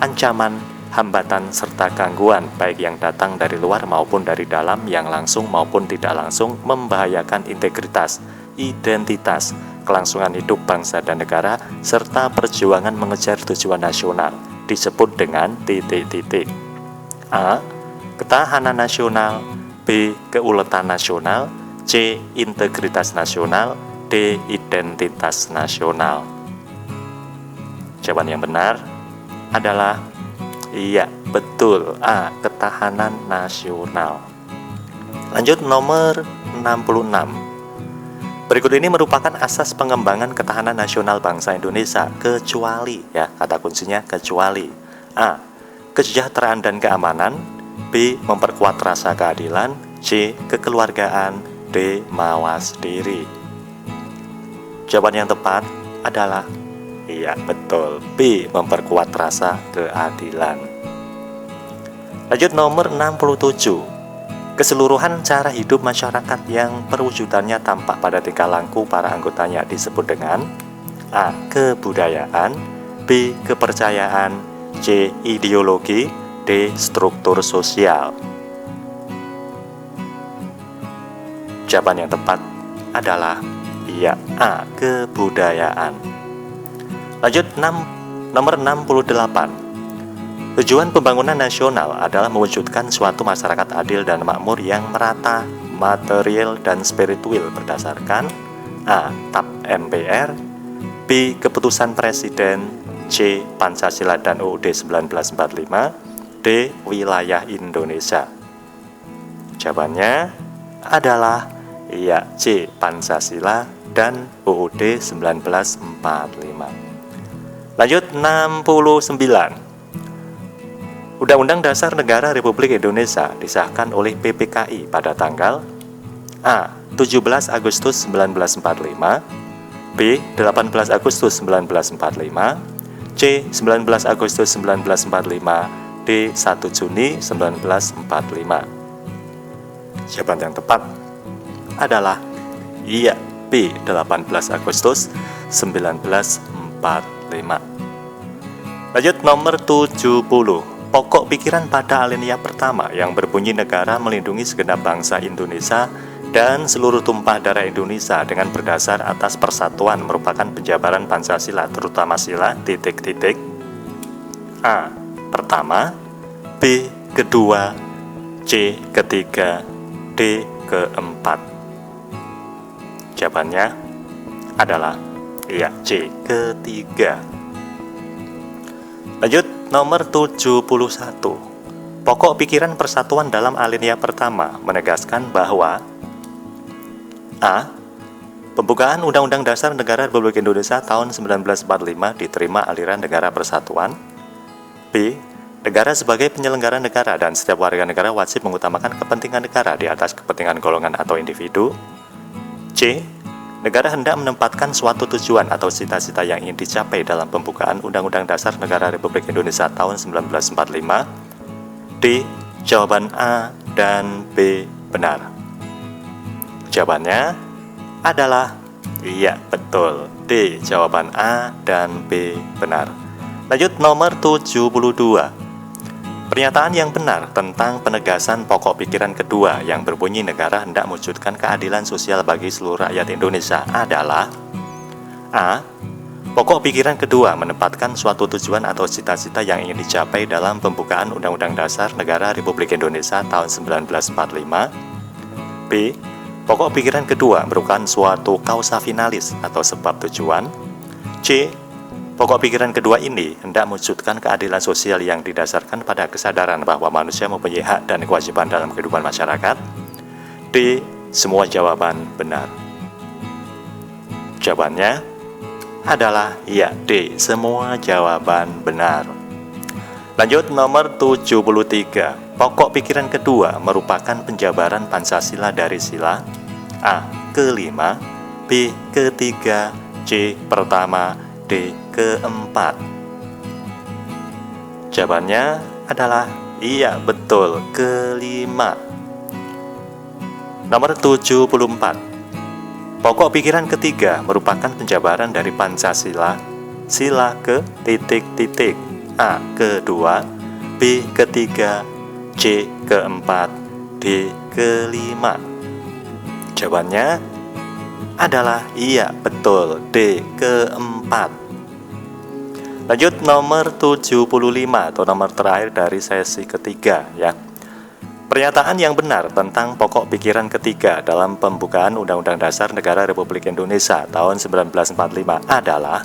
Speaker 1: ancaman, hambatan, serta gangguan baik yang datang dari luar maupun dari dalam yang langsung maupun tidak langsung membahayakan integritas, identitas, kelangsungan hidup bangsa dan negara, serta perjuangan mengejar tujuan nasional disebut dengan titik-titik. A. Ketahanan nasional, B. Keuletan nasional, C. Integritas nasional, D. Identitas nasional. Jawaban yang benar adalah iya, betul, A. Ketahanan nasional. Lanjut nomor 66. Berikut ini merupakan asas pengembangan ketahanan nasional bangsa Indonesia, kecuali, ya, kata kuncinya kecuali. A. Kesejahteraan dan keamanan, B. Memperkuat rasa keadilan, C. Kekeluargaan, D. Mawas diri. Jawaban yang tepat adalah iya, betul, B. Memperkuat rasa keadilan. Lanjut nomor 67. Keseluruhan cara hidup masyarakat yang perwujudannya tampak pada tingkah laku para anggotanya disebut dengan A. Kebudayaan, B. Kepercayaan, C. Ideologi, D. Struktur sosial. Jawaban yang tepat adalah iya, A. Kebudayaan. Lanjut nomor 68. Tujuan pembangunan nasional adalah mewujudkan suatu masyarakat adil dan makmur yang merata, material dan spiritual berdasarkan A. TAP MPR, B. Keputusan Presiden, C. Pancasila dan UUD 1945, D. Wilayah Indonesia. Jawabannya adalah iya, C. Pancasila dan UUD 1945. Lanjut 69. Undang-Undang Dasar Negara Republik Indonesia disahkan oleh PPKI pada tanggal A. 17 Agustus 1945, B. 18 Agustus 1945, C. 19 Agustus 1945, D. 1 Juni 1945. Jawaban yang tepat adalah iya, B. 18 Agustus 1945. Lanjut nomor 70. Pokok pikiran pada alinea pertama yang berbunyi negara melindungi segenap bangsa Indonesia dan seluruh tumpah darah Indonesia dengan berdasar atas persatuan merupakan penjabaran Pancasila, terutama sila titik-titik A. Pertama, B. Kedua, C. Ketiga, D. Keempat. Jawabannya adalah iya, C. Ketiga. Lanjut nomor 71. Pokok pikiran persatuan dalam alinea pertama menegaskan bahwa A. Pembukaan Undang-Undang Dasar Negara Republik Indonesia tahun 1945 diterima aliran negara persatuan. B. Negara sebagai penyelenggara negara dan setiap warga negara wajib mengutamakan kepentingan negara di atas kepentingan golongan atau individu. C. Negara hendak menempatkan suatu tujuan atau cita-cita yang ingin dicapai dalam pembukaan Undang-Undang Dasar Negara Republik Indonesia tahun 1945. D. Jawaban A dan B benar. Jawabannya adalah iya, betul, D. Jawaban A dan B benar. Lanjut nomor 72. Pernyataan yang benar tentang penegasan pokok pikiran kedua yang berbunyi negara hendak mewujudkan keadilan sosial bagi seluruh rakyat Indonesia adalah A. Pokok pikiran kedua menempatkan suatu tujuan atau cita-cita yang ingin dicapai dalam pembukaan Undang-Undang Dasar Negara Republik Indonesia tahun 1945. B. Pokok pikiran kedua merupakan suatu kausa finalis atau sebab tujuan. C. Pokok pikiran kedua ini hendak mewujudkan keadilan sosial yang didasarkan pada kesadaran bahwa manusia mempunyai hak dan kewajiban dalam kehidupan masyarakat. D. Semua jawaban benar. Jawabannya adalah iya, D. Semua jawaban benar. Lanjut nomor 73. Pokok pikiran kedua merupakan penjabaran Pancasila dari sila A. Kelima, B. Ketiga, C. Pertama, D. Keempat. Jawabannya adalah iya, betul, kelima. Nomor 74. Pokok pikiran ketiga merupakan penjabaran dari Pancasila, sila ke titik-titik A. Kedua, B. Ketiga, C. Keempat, D. Kelima. Jawabannya adalah iya, betul, D. Keempat. Lanjut nomor 75 atau nomor terakhir dari sesi ketiga, ya. Pernyataan yang benar tentang pokok pikiran ketiga dalam pembukaan Undang-Undang Dasar Negara Republik Indonesia tahun 1945 adalah: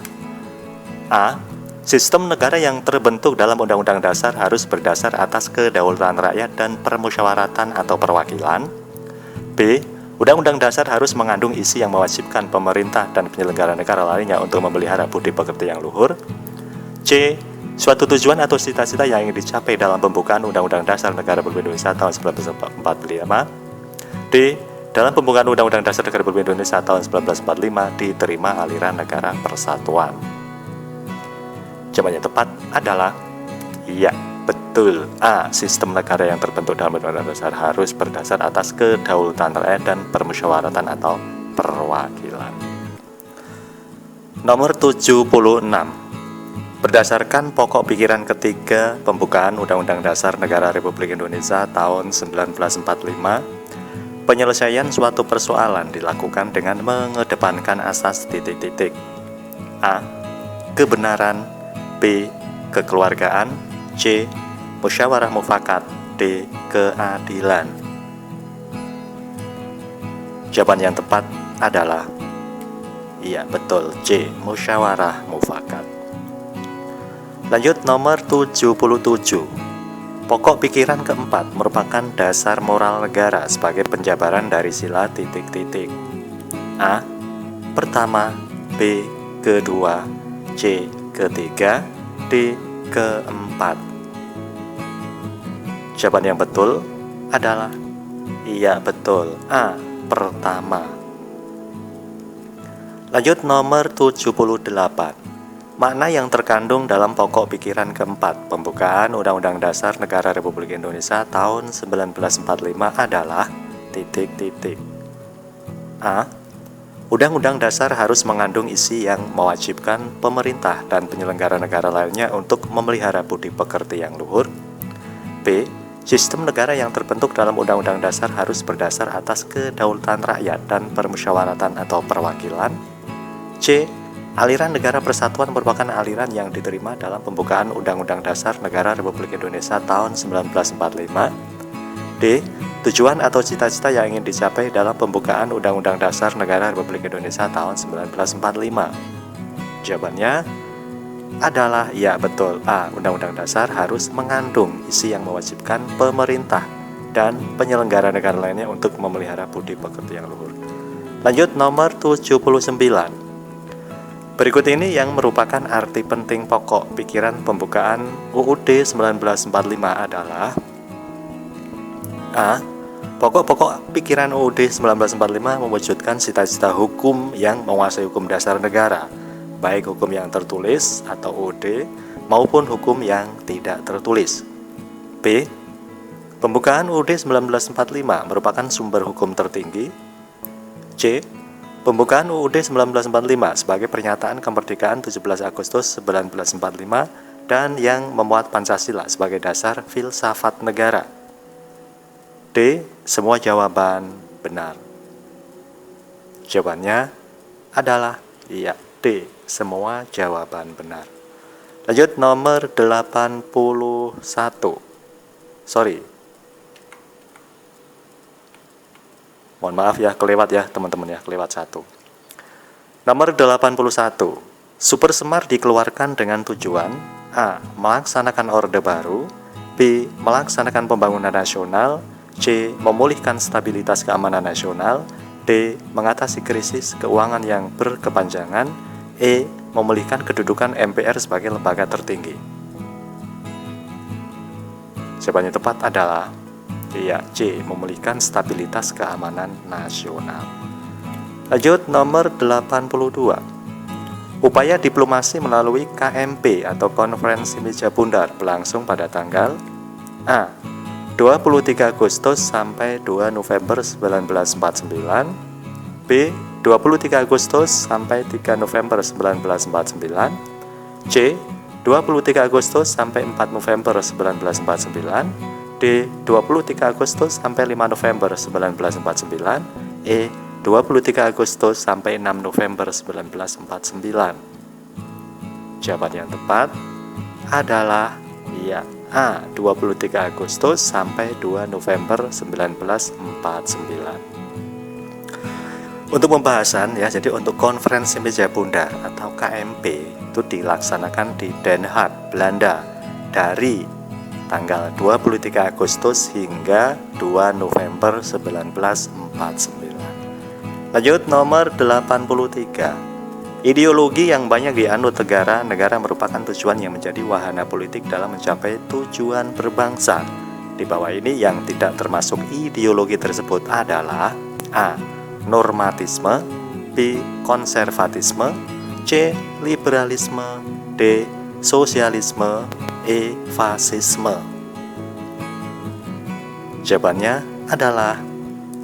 Speaker 1: A. Sistem negara yang terbentuk dalam Undang-Undang Dasar harus berdasar atas kedaulatan rakyat dan permusyawaratan atau perwakilan. B. Undang-Undang Dasar harus mengandung isi yang mewajibkan pemerintah dan penyelenggara negara lainnya untuk memelihara budi pekerti yang luhur. C. Suatu tujuan atau cita-cita yang ingin dicapai dalam pembukaan Undang-Undang Dasar Negara Republik Indonesia tahun 1945. D. Dalam pembukaan Undang-Undang Dasar Negara Republik Indonesia tahun 1945 diterima aliran negara persatuan. Jawaban yang tepat adalah iya, betul. A. Sistem negara yang terbentuk dalam Undang-Undang Dasar harus berdasar atas kedaulatan rakyat dan permusyawaratan atau perwakilan. Nomor 76. Berdasarkan pokok pikiran ketiga pembukaan Undang-Undang Dasar Negara Republik Indonesia tahun 1945, penyelesaian suatu persoalan dilakukan dengan mengedepankan asas titik-titik. A. Kebenaran. B. Kekeluargaan. C. Musyawarah mufakat. D. Keadilan. Jawaban yang tepat adalah iya, betul, C. Musyawarah mufakat. Lanjut nomor 77. Pokok pikiran keempat merupakan dasar moral negara sebagai penjabaran dari sila titik-titik. A. Pertama. B. Kedua. C. Ketiga. D. Keempat. Jawaban yang betul adalah iya, betul, A. Pertama. Lanjut nomor 78. Makna yang terkandung dalam pokok pikiran keempat pembukaan Undang-Undang Dasar Negara Republik Indonesia tahun 1945 adalah titik-titik. A. Undang-Undang Dasar harus mengandung isi yang mewajibkan pemerintah dan penyelenggara negara lainnya untuk memelihara budi pekerti yang luhur. B. Sistem negara yang terbentuk dalam Undang-Undang Dasar harus berdasar atas kedaulatan rakyat dan permusyawaratan atau perwakilan. C. Aliran negara persatuan merupakan aliran yang diterima dalam pembukaan Undang-Undang Dasar Negara Republik Indonesia tahun 1945. D. Tujuan atau cita-cita yang ingin dicapai dalam pembukaan Undang-Undang Dasar Negara Republik Indonesia tahun 1945. Jawabannya adalah ya, betul, A. Undang-Undang Dasar harus mengandung isi yang mewajibkan pemerintah dan penyelenggara negara lainnya untuk memelihara budi pekerti yang luhur. Lanjut nomor 79. Berikut ini yang merupakan arti penting pokok pikiran pembukaan UUD 1945 adalah: A. Pokok-pokok pikiran UUD 1945 mewujudkan cita-cita hukum yang menguasai hukum dasar negara, baik hukum yang tertulis atau UUD maupun hukum yang tidak tertulis. B. Pembukaan UUD 1945 merupakan sumber hukum tertinggi. C. Pembukaan UUD 1945 sebagai pernyataan kemerdekaan 17 Agustus 1945 dan yang memuat Pancasila sebagai dasar filsafat negara. D. Semua jawaban benar. Jawabannya adalah iya, D. Semua jawaban benar. Lanjut nomor 81. Mohon maaf ya, kelewat ya teman-teman ya, kelewat satu. Nomor 81. Super Semar dikeluarkan dengan tujuan: A. Melaksanakan Orde Baru. B. Melaksanakan pembangunan nasional. C. Memulihkan stabilitas keamanan nasional. D. Mengatasi krisis keuangan yang berkepanjangan. E. Memulihkan kedudukan MPR sebagai lembaga tertinggi. Jawabannya tepat adalah iya, C. Memulihkan stabilitas keamanan nasional. Lanjut nomor 82. Upaya diplomasi melalui KMP atau Konferensi Meja Bundar berlangsung pada tanggal A. 23 Agustus sampai 2 November 1949. B. 23 Agustus sampai 3 November 1949. C. 23 Agustus sampai 4 November 1949. D. 23 Agustus sampai 5 November 1949. E. 23 Agustus sampai 6 November 1949. Jawaban yang tepat adalah iya, A. 23 Agustus sampai 2 November 1949. Untuk pembahasan ya, jadi untuk konferensi meja bundar atau KMP itu dilaksanakan di Den Haag, Belanda dari tanggal 23 Agustus hingga 2 November 1949. Lanjut nomor 83. Ideologi yang banyak dianut negara-negara merupakan tujuan yang menjadi wahana politik dalam mencapai tujuan berbangsa. Di bawah ini yang tidak termasuk ideologi tersebut adalah A. Normatisme, B. Konservatisme, C. Liberalisme, D. Sosialisme, E. Fasisme. Jawabannya adalah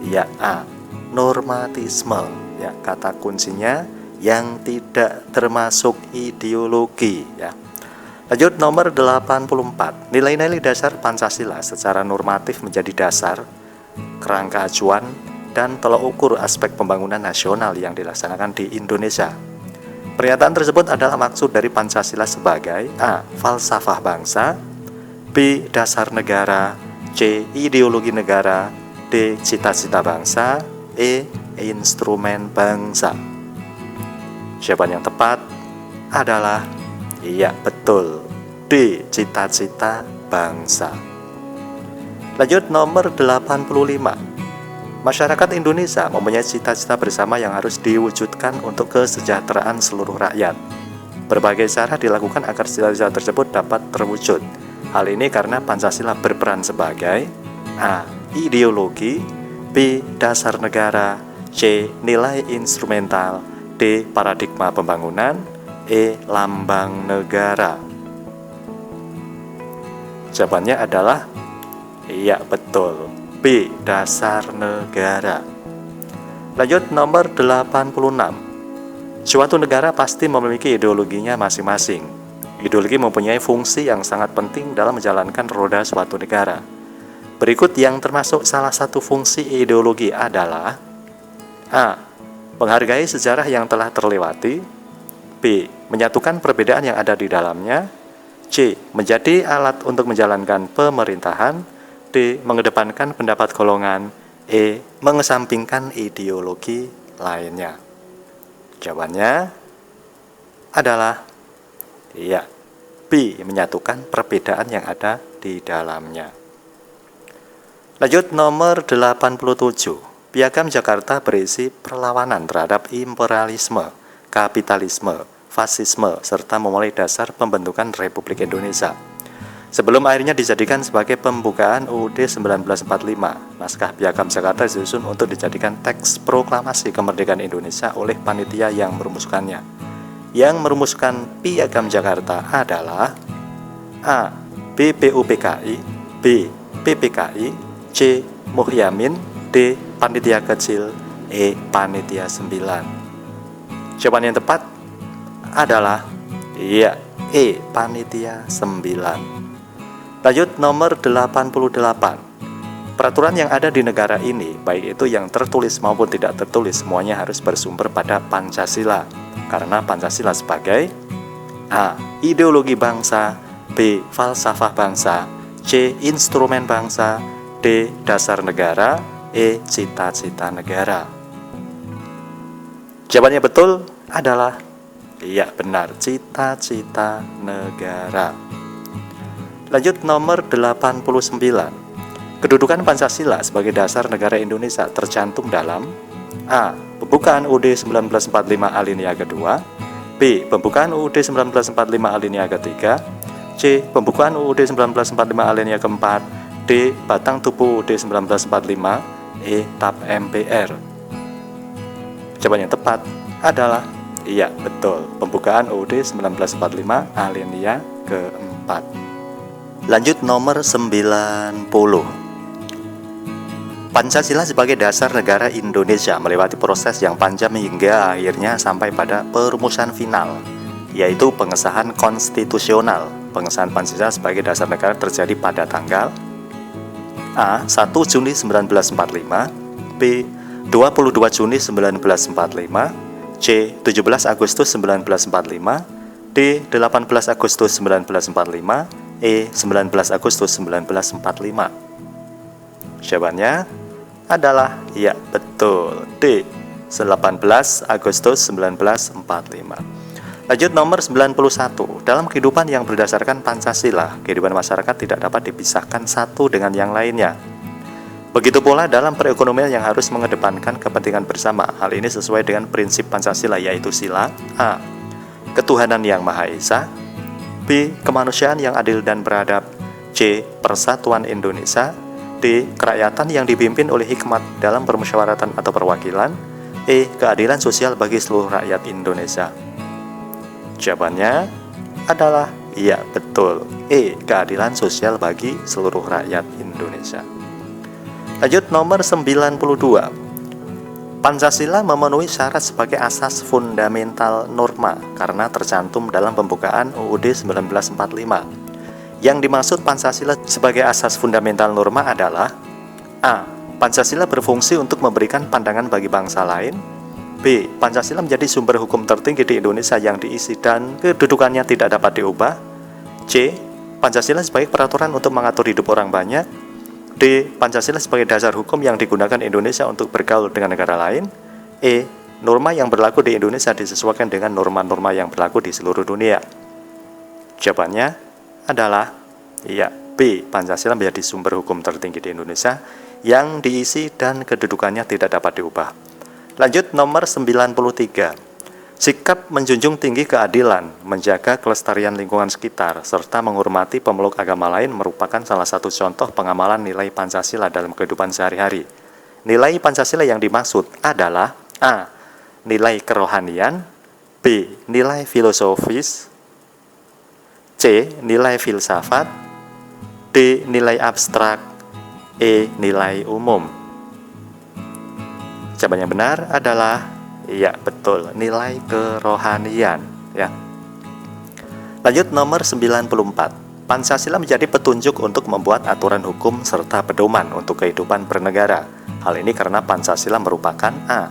Speaker 1: ya A. Normatisme. Ya, kata kuncinya yang tidak termasuk ideologi ya. Lanjut nomor 84. Nilai-nilai dasar Pancasila secara normatif menjadi dasar, kerangka acuan, dan tolak ukur aspek pembangunan nasional yang dilaksanakan di Indonesia. Pernyataan tersebut adalah maksud dari Pancasila sebagai A. Falsafah bangsa, B. Dasar negara, C. Ideologi negara, D. Cita-cita bangsa, E. Instrumen bangsa. Jawaban yang tepat adalah iya betul, D. Cita-cita bangsa. Lanjut nomor 85. Masyarakat Indonesia mempunyai cita-cita bersama yang harus diwujudkan untuk kesejahteraan seluruh rakyat. Berbagai cara dilakukan agar cita-cita tersebut dapat terwujud. Hal ini karena Pancasila berperan sebagai A. Ideologi, B. Dasar negara, C. Nilai instrumental, D. Paradigma pembangunan, E. Lambang negara. Jawabannya adalah iya betul, B. Dasar negara. Lanjut nomor 86. Suatu negara pasti memiliki ideologinya masing-masing. Ideologi mempunyai fungsi yang sangat penting dalam menjalankan roda suatu negara. Berikut yang termasuk salah satu fungsi ideologi adalah A. Menghargai sejarah yang telah terlewati, B. Menyatukan perbedaan yang ada di dalamnya, C. Menjadi alat untuk menjalankan pemerintahan, D. Mengedepankan pendapat golongan, E. Mengesampingkan ideologi lainnya. Jawabannya adalah iya, B. Menyatukan perbedaan yang ada di dalamnya. Lanjut nomor 87. Piagam Jakarta berisi perlawanan terhadap imperialisme, kapitalisme, fasisme, serta memulai dasar pembentukan Republik Indonesia. Sebelum akhirnya dijadikan sebagai pembukaan UUD 1945, naskah Piagam Jakarta disusun untuk dijadikan teks proklamasi kemerdekaan Indonesia oleh panitia yang merumuskannya. Yang merumuskan Piagam Jakarta adalah A. BPUPKI, B. PPKI, C. Muhyamin, D. Panitia Kecil, E. Panitia 9. Jawaban yang tepat adalah iya, E. Panitia 9. Lanjut nomor 88. Peraturan yang ada di negara ini, baik itu yang tertulis maupun tidak tertulis, semuanya harus bersumber pada Pancasila. Karena Pancasila sebagai A. Ideologi bangsa, B. Falsafah bangsa, C. Instrumen bangsa, D. Dasar negara, E. Cita-cita negara. Jawabannya betul adalah iya benar, cita-cita negara. Lanjut nomor 89. Kedudukan Pancasila sebagai dasar negara Indonesia tercantum dalam A. Pembukaan UUD 1945 alinea kedua, B. Pembukaan UUD 1945 alinea ketiga, C. Pembukaan UUD 1945 alinea keempat, D. Batang tubuh UUD 1945, E. TAP MPR. Jawaban yang tepat adalah iya betul, pembukaan UUD 1945 alinea keempat. Lanjut nomor 90. Pancasila sebagai dasar negara Indonesia melewati proses yang panjang hingga akhirnya sampai pada perumusan final, yaitu pengesahan konstitusional. Pengesahan Pancasila sebagai dasar negara terjadi pada tanggal A. 1 Juni 1945, B. 22 Juni 1945, C. 17 Agustus 1945, D. 18 Agustus 1945, E. 19 Agustus 1945. Jawabannya adalah ya betul, D. 18 Agustus 1945. Lanjut nomor 91. Dalam kehidupan yang berdasarkan Pancasila, kehidupan masyarakat tidak dapat dipisahkan satu dengan yang lainnya. Begitu pula dalam perekonomian yang harus mengedepankan kepentingan bersama. Hal ini sesuai dengan prinsip Pancasila, yaitu sila A. Ketuhanan yang Maha Esa, B. Kemanusiaan yang adil dan beradab, C. Persatuan Indonesia, D. Kerakyatan yang dipimpin oleh hikmat dalam permusyawaratan atau perwakilan, E. Keadilan sosial bagi seluruh rakyat Indonesia. Jawabannya adalah iya betul, E. Keadilan sosial bagi seluruh rakyat Indonesia. Lanjut nomor 92. Pancasila memenuhi syarat sebagai asas fundamental norma karena tercantum dalam pembukaan UUD 1945. Yang dimaksud Pancasila sebagai asas fundamental norma adalah A. Pancasila berfungsi untuk memberikan pandangan bagi bangsa lain. B. Pancasila menjadi sumber hukum tertinggi di Indonesia yang diisi dan kedudukannya tidak dapat diubah. C. Pancasila sebagai peraturan untuk mengatur hidup orang banyak. D. Pancasila sebagai dasar hukum yang digunakan Indonesia untuk bergaul dengan negara lain. E. Norma yang berlaku di Indonesia disesuaikan dengan norma-norma yang berlaku di seluruh dunia. Jawabannya adalah ya B. Pancasila menjadi sumber hukum tertinggi di Indonesia yang diisi dan kedudukannya tidak dapat diubah. Lanjut nomor 93. Sikap menjunjung tinggi keadilan, menjaga kelestarian lingkungan sekitar, serta menghormati pemeluk agama lain merupakan salah satu contoh pengamalan nilai Pancasila dalam kehidupan sehari-hari. Nilai Pancasila yang dimaksud adalah A. Nilai kerohanian, B. Nilai filosofis, C. Nilai filsafat, D. Nilai abstrak, E. Nilai umum. Jawaban yang benar adalah iya betul, nilai kerohanian ya. Lanjut nomor 94. Pancasila menjadi petunjuk untuk membuat aturan hukum serta pedoman untuk kehidupan bernegara. Hal ini karena Pancasila merupakan A.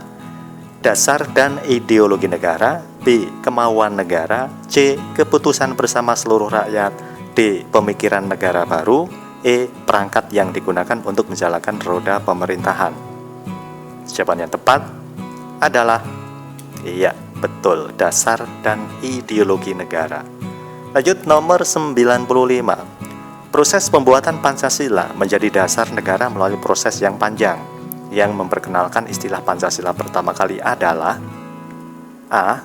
Speaker 1: Dasar dan ideologi negara, B. Kemauan negara, C. Keputusan bersama seluruh rakyat, D. Pemikiran negara baru, E. Perangkat yang digunakan untuk menjalankan roda pemerintahan. Jawaban yang tepat adalah iya betul, dasar dan ideologi negara. Lanjut nomor 95. Proses pembuatan Pancasila menjadi dasar negara melalui proses yang panjang. Yang memperkenalkan istilah Pancasila pertama kali adalah A.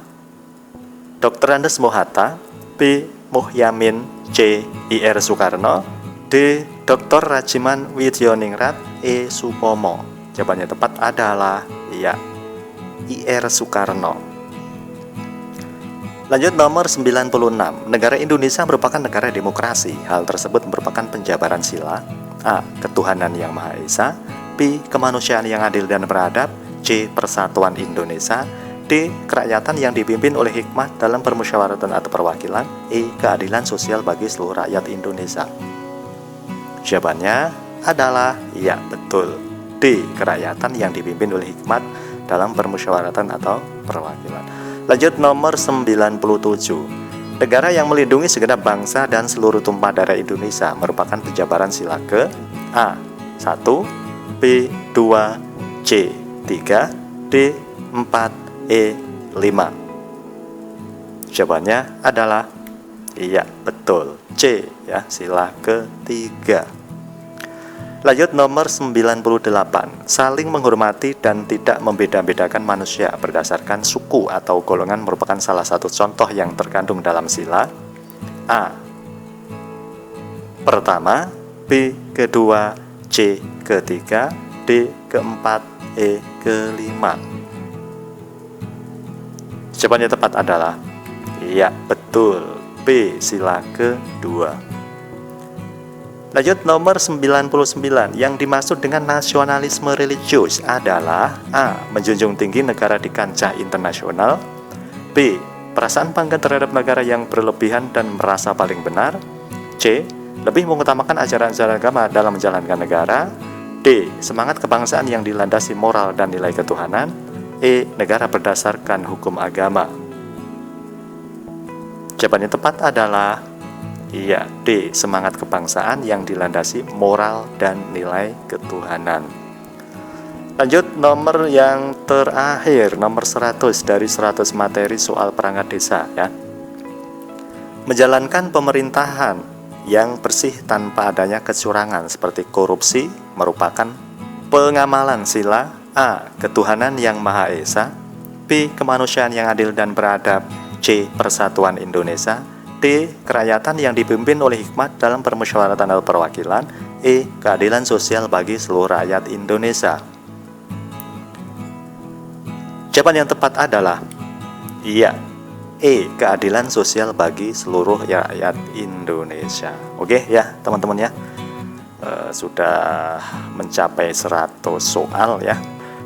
Speaker 1: Dr. Andes Mohatta, B. Muhyamin, C. Ir Soekarno, D. Dr. Rajiman Widyoningrat, E. Supomo. Jawabannya tepat adalah iya Ir Soekarno. Lanjut nomor 96. Negara Indonesia merupakan negara demokrasi. Hal tersebut merupakan penjabaran sila A. Ketuhanan yang Maha Esa, B. Kemanusiaan yang adil dan beradab, C. Persatuan Indonesia, D. Kerakyatan yang dipimpin oleh hikmat dalam permusyawaratan atau perwakilan, E. Keadilan sosial bagi seluruh rakyat Indonesia. Jawabannya adalah iya betul, D. Kerakyatan yang dipimpin oleh hikmat dalam permusyawaratan atau perwakilan. Lanjut nomor 97. Negara yang melindungi segenap bangsa dan seluruh tumpah darah Indonesia merupakan penjabaran sila ke A. 1, B. 2, C. 3, D. 4, E. 5. Jawabannya adalah iya betul, C ya, sila ketiga. Lanjut nomor 98. Saling menghormati dan tidak membeda-bedakan manusia berdasarkan suku atau golongan merupakan salah satu contoh yang terkandung dalam sila A. Pertama, B. Kedua, C. Ketiga, D. Keempat, E. Kelima. Jawabannya tepat adalah iya betul, B. Sila kedua. Lanjut nomor 99. Yang dimaksud dengan nasionalisme religius adalah A. Menjunjung tinggi negara di kancah internasional, B. Perasaan bangga terhadap negara yang berlebihan dan merasa paling benar, C. Lebih mengutamakan ajaran-ajaran agama dalam menjalankan negara, D. Semangat kebangsaan yang dilandasi moral dan nilai ketuhanan, E. Negara berdasarkan hukum agama. Jawaban yang tepat adalah Iya, D. Semangat kebangsaan yang dilandasi moral dan nilai ketuhanan. Lanjut nomor yang terakhir, nomor 100 dari 100 materi soal perangkat desa ya. Menjalankan pemerintahan yang bersih tanpa adanya kecurangan seperti korupsi merupakan pengamalan sila A. Ketuhanan yang Maha Esa, B. Kemanusiaan yang adil dan beradab, C. Persatuan Indonesia, D. Kerakyatan yang dipimpin oleh hikmat dalam permusyawaratan dan perwakilan, E. Keadilan sosial bagi seluruh rakyat Indonesia. Jawaban yang tepat adalah iya, E. Keadilan sosial bagi seluruh rakyat Indonesia. Oke ya teman-teman ya, sudah mencapai 100 soal ya.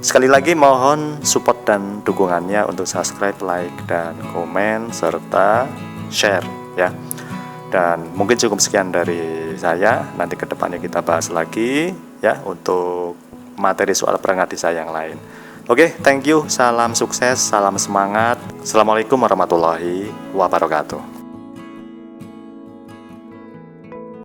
Speaker 1: Sekali lagi mohon support dan dukungannya untuk subscribe, like, dan komen serta share ya. Dan mungkin cukup sekian dari saya. Nanti kedepannya kita bahas lagi ya untuk materi soal perangkat desa yang lain. Oke, thank you, salam sukses, salam semangat. Assalamualaikum warahmatullahi wabarakatuh.